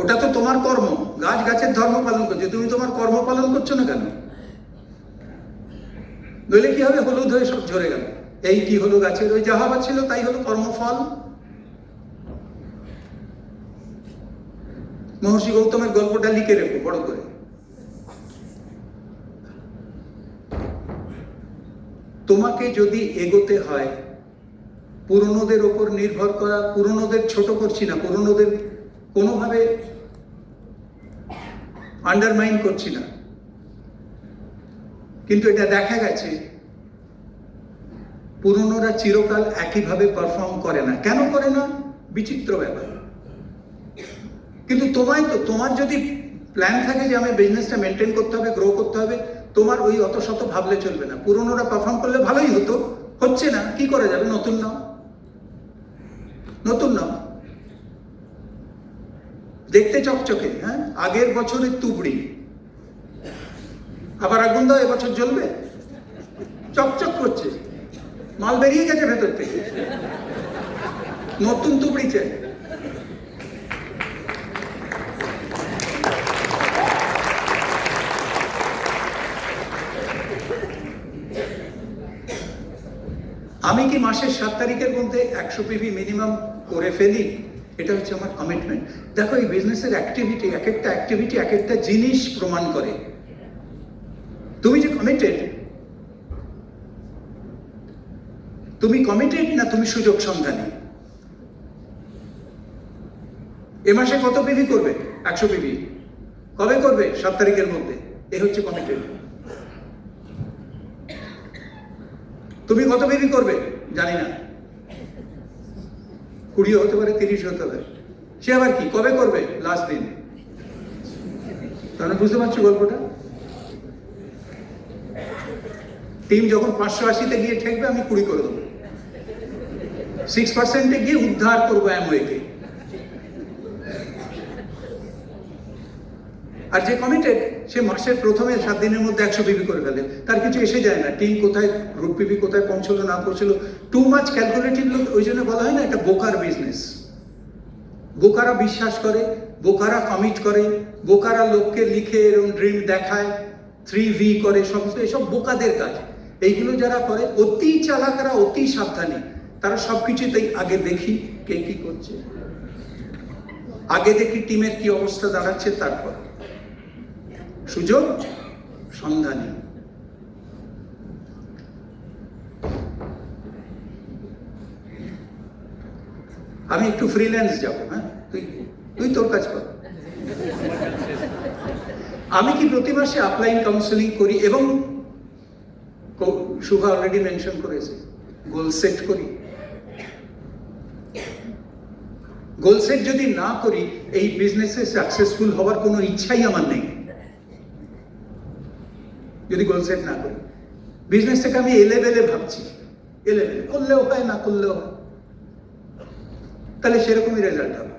ওটা তো তোমার কর্ম, গাছ গাছের ধর্ম পালন করছে, তুমি তোমার কর্ম পালন করছো না কেন? নইলে কি হবে? হলুদ হয়ে সব ঝরে গেল। এই কি হলো গাছের? ওই যা হবার ছিল তাই হলো, কর্মফল। মহর্ষি গৌতমের গল্পটা লিখে রেখো বড় করে। তোমাকে যদি এগোতে হয়, পুরনোদের ওপর নির্ভর করা, পুরনোদের ছোট করছি না, পুরনোদের কোনোভাবে আন্ডারমাইন করছি না, কিন্তু এটা দেখা গেছে পুরনোরা চিরকাল একইভাবে পারফর্ম করে না। কেন করে না? বিচিত্র ব্যাপার। কিন্তু তোমার যদি প্ল্যান থাকে যে আমি বিজনেসটা মেনটেন করতে হবে, গ্রো করতে হবে, তোমার ওই অত শত ভাবলে চলবে না। পুরনোরা পারফর্ম করলে ভালোই হতো, হচ্ছে না, কি করা যাবে? নতুন নাও, নতুন নাও। দেখতে চকচকে, হ্যাঁ, আগের বছরের তুবড়ি, আবার আগুন দাও, এবছর জ্বলবে, চকচক করছে, মাল বেরিয়ে গেছে ভেতর থেকে, নতুন তুবড়ি চাই। আমি কি মাসের 7 তারিখের মধ্যে 100 পিভি মিনিমাম করে ফেলি? এটা হচ্ছে আমার কমিটমেন্ট। দেখো, এই বিজনেসের অ্যাক্টিভিটি, এক একটা অ্যাক্টিভিটি এক একটা জিনিস প্রমাণ করে তুমি যে কমিটেড। তুমি কমিটেড না তুমি সুযোগ সন্ধানী? এ মাসে কত পিভি করবে? 100 পিভি। কবে করবে? 7 তারিখের মধ্যে। এ হচ্ছে কমিটেড। তুমি কত পিভি করবে? জানি না, 20 হতে পারে, 30 হতে পারে, সে আবার কি, কবে করবে? লাস্ট দিন। তাহলে বুঝতে পারছো গল্পটা? টিম যখন 580-তে গিয়ে ঠেকবে, আমি 20 করে দেবো। 6%-এ গিয়ে উদ্ধার করবো অ্যামওয়েকে। আর যে কমিটেড, সে মাসের প্রথমে 7 দিনের মধ্যে 100 পিভি করে ফেলে, তার কিছু এসে যায় না। টিম কোথায়, গ্রুপ পিভি কোথায় পৌঁছলো না পৌঁছলো, টু মাচ ক্যালকুলেটিভ লোক। ওই জন্য বলা হয় না, এটা বোকার বিজনেস। বোকারা বিশ্বাস করে, বোকারা কমিট করে, বোকারা লোককে লিখে এরকম ড্রিম দেখায়, 3V করে, সমস্ত এসব বোকাদের কাজ। এইগুলো যারা করে, অতি চালাকরা, অতি সাবধানী, তারা সবকিছুতেই আগে দেখি কে কি করছে, আগে দেখি টিমের কি অবস্থা দাঁড়াচ্ছে, তারপর সুযোগ সন্ধানী। আমি একটু ফ্রিল্যান্স যাবো, হ্যাঁ, তুই তোর কাজ কর। আমি কি প্রতি মাসে আপলাইন কাউন্সেলিং করি, এবং শুভা অলরেডি মেনশন করেছে, গোল সেট করি। গোল সেট যদি না করি, এই বিজনেসে সাকসেসফুল হওয়ার কোনো ইচ্ছাই আমার নেই। যদি গোল সেট না করি, বিজনেসটাকে আমি এলেভেলে ভাবছি, এলেভেলে করলেও হয়, না করলেও হয়, তাহলে সেরকমই রেজাল্ট হবে।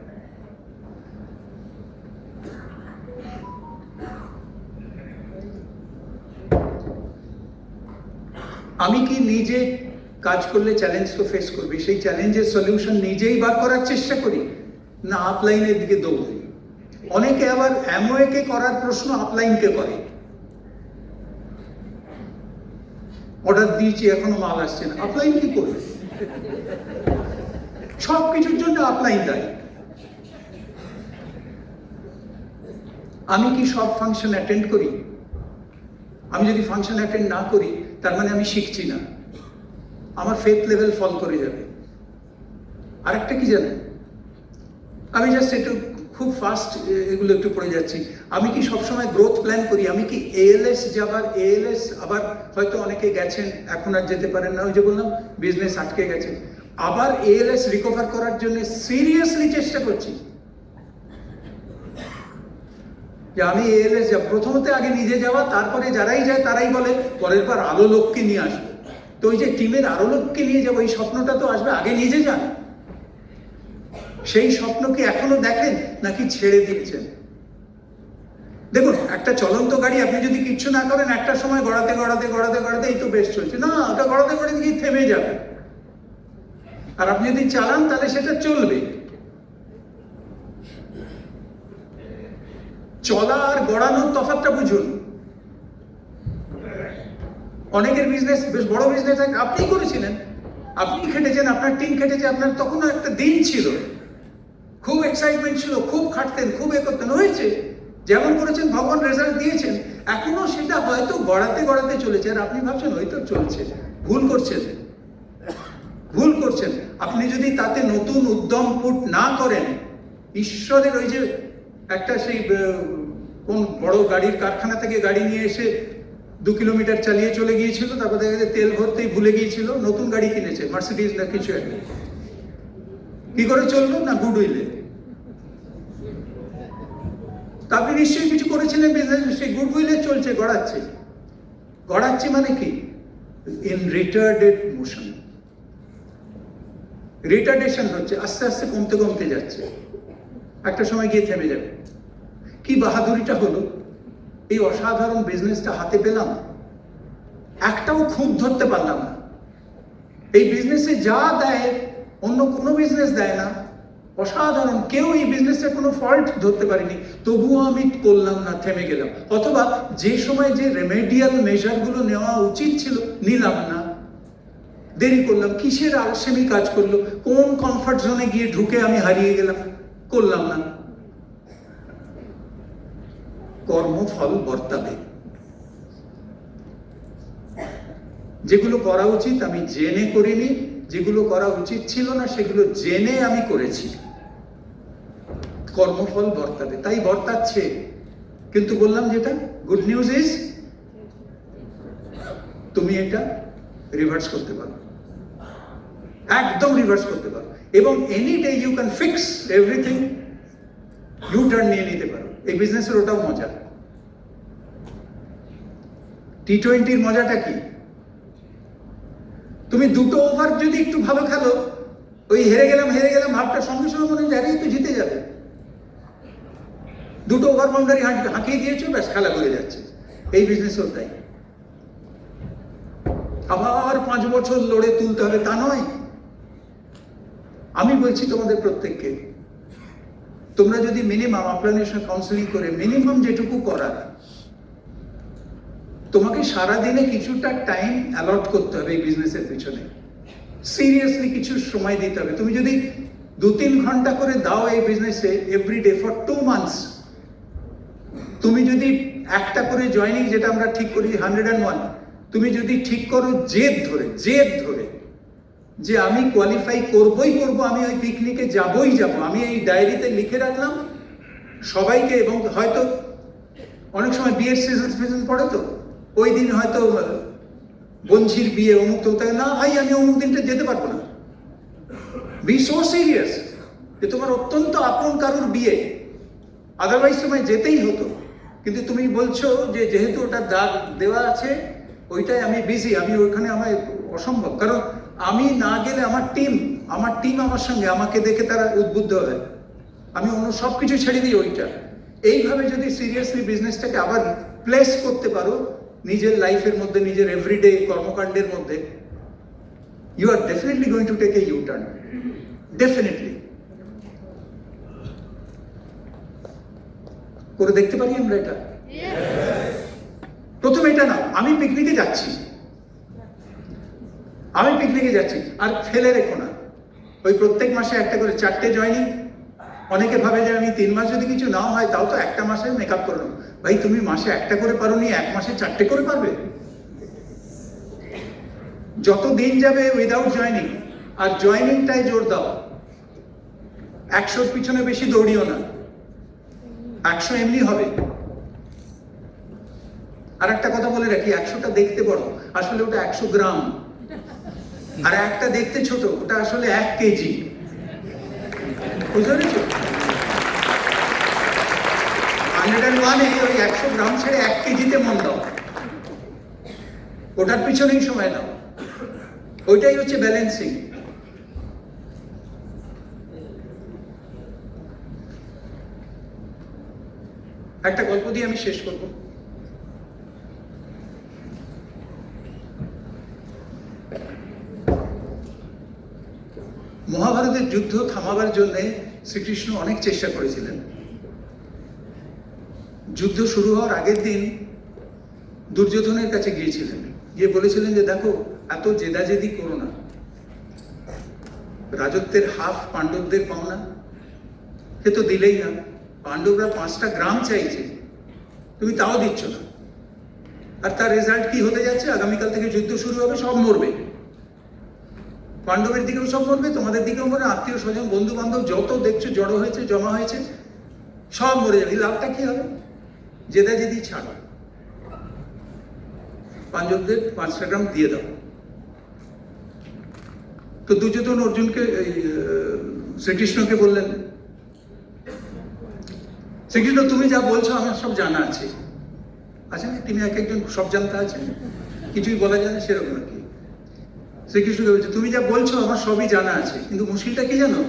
আমি কি নিজে কাজ করলে চ্যালেঞ্জকে ফেস করবি, সেই চ্যালেঞ্জের সলিউশন নিজেই বার করার চেষ্টা করি, না আপলাইনের দিকে দৌড়ি? অনেকে আবার অ্যামওয়েকে করার প্রশ্ন আপলাইনকে করে। অর্ডার দিয়েছি এখনো মাল আসছে না, আপলাইন কি করবে? সব কিছুর জন্য আপলাইন দায়ী। আমি কি সব ফাংশন অ্যাটেন্ড করি? আমি যদি ফাংশন অ্যাটেন্ড না করি তার মানে আমি শিখছি না, আমার ফেথ লেভেল ফল করে যাবে। আরেকটা কি জানেন, আমি জাস্ট একটু খুব ফাস্ট এগুলো একটু পড়ে যাচ্ছি। আমি কি সবসময় গ্রোথ প্ল্যান করি? আমি কি এএলএস যাবার, এএলএস আবার হয়তো অনেকে গেছেন এখন আর যেতে পারেন না, ওই যে বললাম বিজনেস আটকে গেছে, আবার এএলএস রিকভার করার জন্য সিরিয়াসলি চেষ্টা করছি যে আমি এএলএস যাব। প্রথমত আগে নিজে যাওয়া, তারপরে যারাই যায় তারাই বলে পরের বার আরো লোককে নিয়ে আসবো। তো ওই যে টিমের আরো লোককে নিয়ে যাবো, এই স্বপ্নটা তো আসবে, আগে নিজে যান। সেই স্বপ্ন কি এখনো দেখেন নাকি ছেড়ে দিয়েছেন? দেখুন, একটা চলন্ত গাড়ি আপনি যদি কিচ্ছু না করেন, একটা সময় গড়াতে গড়াতে গড়াতে গড়াতে এই তো বেশ চলছে, না ওটা গড়াতে গড়াতে গিয়ে থেমে যাবে। আর আপনি যদি চালান তাহলে সেটা চলবে। চলা আর গড়ানোর তফাৎটা বুঝুন। অনেকের বিজনেস বেশ বড় বিজনেস, আপনি করেছিলেন, আপনি খেটেছেন, আপনার টিম খেটেছে, আপনার তখনও একটা দিন ছিল, খুব এক্সাইটমেন্ট ছিল, খুব খাটতেন, খুব এ করতেন, হয়েছে যেমন করেছেন, ভগবান রেজাল্ট দিয়েছেন। এখনো সেটা হয়তো গড়াতে গড়াতে চলেছে, আর আপনি ভাবছেন হয়তো চলছে। ভুল করছেন, ভুল করছেন। আপনি যদি তাতে নতুন উদ্যম পুট না করেন, ঈশ্বরের ওই যে একটা সেই কোন বড় গাড়ির কারখানা থেকে গাড়ি নিয়ে এসে 2 কিলোমিটার চালিয়ে চলে গিয়েছিল, তারপর দেখা গেছে তেল ভরতেই ভুলে গিয়েছিল, নতুন গাড়ি কিনেছে, মার্সিডিজ না কিছু একটা, কি করে চললো? না গুডউইলে। আপনি নিশ্চয়ই কিছু করেছিলেন বিজনেস, সেই গুডউইলে চলছে, গড়াচ্ছে। গড়াচ্ছে মানে কি? ইন রিটার্ডেড মোশন, রিটার্ডেশন হচ্ছে, আস্তে আস্তে কমতে কমতে যাচ্ছে, একটা সময় গিয়ে থেমে যাবে। কি বাহাদুরিটা হলো, এই অসাধারণ বিজনেসটা হাতে পেলাম, একটাও খুঁত ধরতে পারলাম না। এই বিজনেসে যা দেয় অন্য কোনো বিজনেস দেয় না, অসাধারণ। কেউ এই বিজনেসের কোনো ফল্ট ধরতে পারেনি, তবুও আমি করলাম না, থেমে গেলাম। অথবা যে সময় যে রেমেডিয়াল মেজারগুলো নেওয়া উচিত ছিল নিলাম না, দেরি করলাম। কিসের আলসেমি কাজ করলো, কোন কমফর্ট জোনে গিয়ে ঢুকে আমি হারিয়ে গেলাম, করলাম না। কর্মফল বর্তাবে। যেগুলো করা উচিত আমি জেনে করিনি, যেগুলো করা উচিত ছিল না সেগুলো জেনে আমি করেছি, কর্মফল বর্তাবে। তাই বর্তাচ্ছে। কিন্তু বললাম যেটা গুড নিউজ ইজ, তুমি এটা রিভার্স করতে পারো, একদম রিভার্স করতে পারো, এবং any day you can fix everything, U turn নিয়ে নিতে পারো। এই বিজনেসের ওটাও মজা। টি20-র মজাটা কি? তুমি দুটো ওভার যদি একটু ভালো খেলো, ওই হেরে গেলাম ভাবটা সঙ্গে সঙ্গে মনে হয় একটু জিতে যাবে। দুটো ওভার বাউন্ডারি হাঁকিয়ে দিয়েছো, ব্যাস খেলা করে যাচ্ছে। এই বিজনেসও তাই, আবার 5 বছর লড়ে তুলতে হবে তা নয়। আমি বলছি তোমাদের প্রত্যেককে, তোমরা যদি মিনিমাম আপনাদের সঙ্গে কাউন্সিলিং করে মিনিমাম যেটুকু করার, তোমাকে সারাদিনে কিছুটা টাইম অ্যালট করতে হবে এই বিজনেসের পিছনে, সিরিয়াসলি কিছু সময় দিতে হবে। তুমি যদি 2-3 ঘন্টা করে দাও এই বিজনেসে এভরিডে ফর 2 মান্থস, তুমি যদি একটা করে জয়নিং, যেটা আমরা ঠিক করি 101, তুমি যদি ঠিক করো জেদ ধরে যে আমি কোয়ালিফাই করবই করব, আমি ওই পিকনিকে যাবই যাব, আমি এই ডায়েরিতে লিখে রাখলাম সবাইকে। এবং হয়তো অনেক সময় বিয়ের সিজন পড়ে, তো ওই দিন হয়তো বঞ্চির বিয়ে, অমুক, তো তাই না ভাই আমি অমুক দিনটা যেতে পারবো না। বি সো সিরিয়াস যে তোমার অত্যন্ত আপন কারুর বিয়ে, আদারওয়াইজ তোমায় যেতেই হতো, কিন্তু তুমি বলছো যে যেহেতু ওটা দাগ দেওয়া আছে ওইটাই আমি বিজি, আমি ওইখানে আমার অসম্ভব, কারণ আমি না গেলে আমার টিম আমার সঙ্গে, আমাকে দেখে তারা উদ্বুদ্ধ হয়, আমি অন্য সব কিছু ছেড়ে দিই ওইটা। এইভাবে যদি সিরিয়াসলি বিজনেসটাকে আবার প্লেস করতে পারো, নিজের লাইফের মধ্যে, নিজের এভরিডে কর্মকাণ্ডের মধ্যে, you are definitely going to take a U turn, definitely. করে দেখতে পারি আমরা এটা? প্রথম এটা না, আমি পিকনিকে যাচ্ছি, আর ফেলে রেখো না। ওই প্রত্যেক মাসে একটা করে 4টে জয়েনিং। অনেকে ভাবে যে আমি 3 মাস যদি কিছু না হয় তাও তো একটা মাসে মেকআপ করলাম। ভাই, তুমি মাসে একটা করে পারোনি, 1 মাসে 4টে করে পারবে? যত দিন যাবে উইদাউট জয়েনিং, আর জয়েনিংটাই জোর দাও। 100-র পিছনে বেশি দৌড়িও না, 100 এমনি হবে। আর একটা কথা বলে রাখি, 100টা দেখতে বড়, আসলে ওটা 100 গ্রাম। আর একটা দেখতে ছোট, ওটা আসলে 1 কেজি। বুঝতে পেরেছো? 101 ওই 100 গ্রাম ছেড়ে 1 কেজিতে মন দাও, ওটার পিছনেই সময় দাও। ওইটাই হচ্ছে ব্যালেন্সিং। একটা গল্প দিয়ে আমি শেষ করব। মহাভারতের যুদ্ধ থামাবার জন্য শ্রীকৃষ্ণ অনেক চেষ্টা করেছিলেন। যুদ্ধ শুরু হওয়ার আগের দিন দুর্যোধনের কাছে গিয়েছিলেন, গিয়ে বলেছিলেন যে দেখো, এত জেদাজেদি করো না, রাজত্বের হাফ পাণ্ডবদের পাওনা, সে তো দিলেই না। পাণ্ডবরা 5টা গ্রাম চাইছে, তুমি তাও দিচ্ছ না। আর তার রেজাল্ট কি হতে যাচ্ছে? আগামীকাল থেকে যুদ্ধ শুরু হবে, সব মরবে। পাণ্ডবের দিকেও সব মরবে, তোমাদের দিকেও মরবে, আত্মীয় স্বজন বন্ধু বান্ধব যত দেখছো জড়ো হয়েছে, জমা হয়েছে, সব মরে যাবে। লাভটা কি হবে? জেদাজেদি ছাড়ো, পাণ্ডবদের 5টা গ্রাম দিয়ে দাও। তো দুর্যোধন অর্জুনকে, শ্রীকৃষ্ণকে বললেন, শ্রীকৃষ্ণ তুমি যা বলছো আমার সব জানা আছে। আছে না, তিনি এক একজন সব জানতে আছেন, কিছুই বলা যায় না, সেরকম আর কি। শ্রীকৃষ্ণকে বলছে, তুমি যা বলছো আমার সবই জানা আছে, কিন্তু মুশকিলটা কি জানো?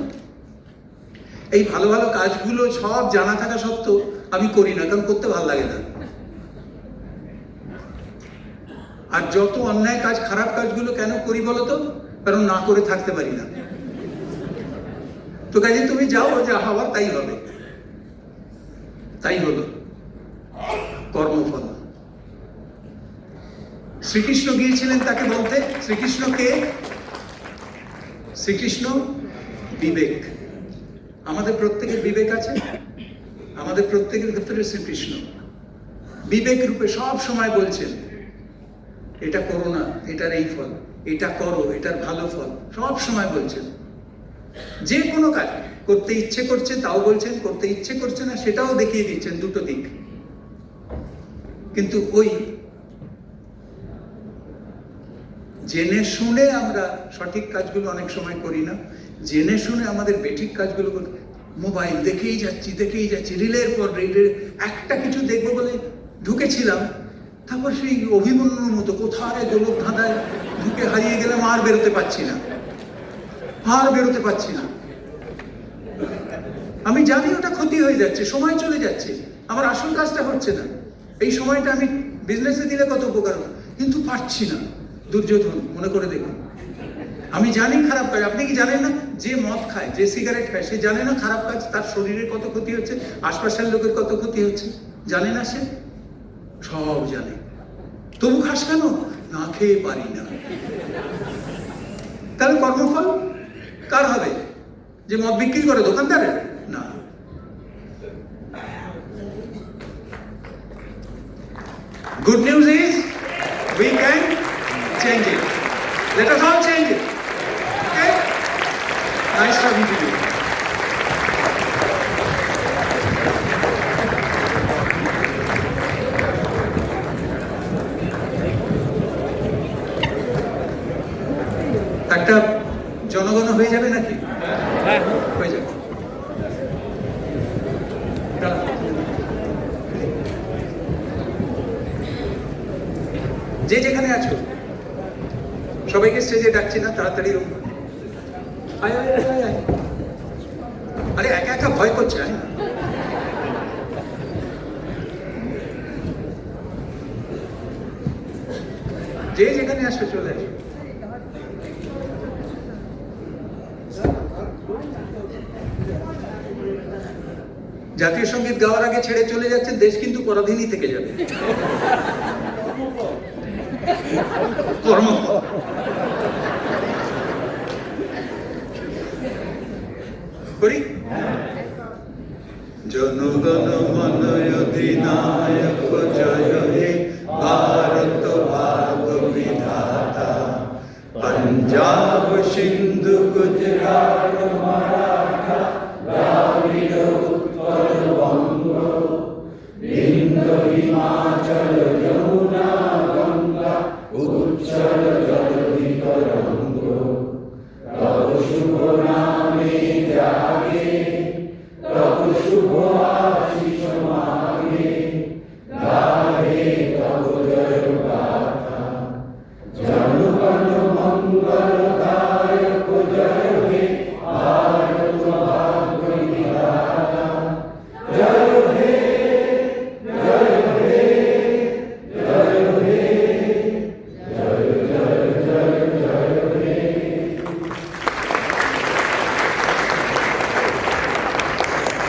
এই ভালো ভালো কাজগুলো সব জানা থাকা সত্ত্বেও আমি করি না, কারণ করতে ভালো লাগে না। আর যত অন্যায় কাজ, খারাপ কাজগুলো কেন করি বলো তো? কারণ না করে থাকতে পারি না। তো কাজে তুমি যাও, যা হওয়ার তাই হবে। তাই হলো কর্মফল। শ্রীকৃষ্ণ গিয়েছিলেন তাকে বলতে। শ্রীকৃষ্ণ কে? শ্রীকৃষ্ণ বিবেক। আমাদের প্রত্যেকের বিবেক আছে, আমাদের প্রত্যেকের ক্ষেত্রে শ্রীকৃষ্ণ বিবেক রূপে সব সময় বলছেন, এটা করো না, এটার এই ফল, এটা করো, এটার ভালো ফল, সব সময় বলছেন। যে কোনো কাজ করতে ইচ্ছে করছে তাও বলছেন, করতে ইচ্ছে করছে না সেটাও দেখিয়ে দিচ্ছেন, দুটো দিক। কিন্তু ওই জেনে শুনে আমরা সঠিক কাজগুলো অনেক সময় করি না, জেনে শুনে আমাদের বেঠিক কাজগুলো করি। মোবাইল দেখেই যাচ্ছি, রিলের পর রিলে, একটা কিছু দেখবো বলে ঢুকেছিলাম, তারপর সেই অভিমন্যুর মতো কোথায় গোলক ধাঁধায় ঢুকে হারিয়ে গেলাম, আর বেরোতে পারছি না। আমি জানি ওটা ক্ষতি হয়ে যাচ্ছে, সময় চলে যাচ্ছে, আমার আসল কাজটা হচ্ছে না। এই সময়টা আমি বিজনেসে দিলে কত উপকার হবে, কিন্তু পারছি না। দুর্যোধন, মনে করে দেখুন, আমি জানি খারাপ কাজ। আপনি কি জানেন না, যে মদ খায়, যে সিগারেট খায়, সে জানে না খারাপ কাজ, তার শরীরে কত ক্ষতি হচ্ছে, আশপাশের লোকের কত ক্ষতি হচ্ছে? জানে না? সে সব জানে, তবু খাস কেন? না খেয়ে পারি না। তাহলে কর্মফল কার হবে? যে মদ বিক্রি করে, দোকানদারের? না। Good news is we can change it. Let us all change it. Okay? Nice talking to you. একটা জনগণ হয়ে যাবে নাকি? হয়ে যাবে। যে যেখানে আছো সবাইকে স্টেজে ডাকছি না, তাড়াতাড়ি আয় আয় আয় আয়। আরে একা একা ভয় করছে, আয় না। যে যেখানে আসবে চলে আসবে। জাতীয় সঙ্গীত গাওয়ার আগে ছেড়ে চলে যাচ্ছেন, দেশ কিন্তু পরাধীনই থেকে যাবে। কর্ম করি। জনগণ মন অধিনায়ক জয় হে ভারত ভাগ্য বিধাতা, পঞ্জাব সিংহ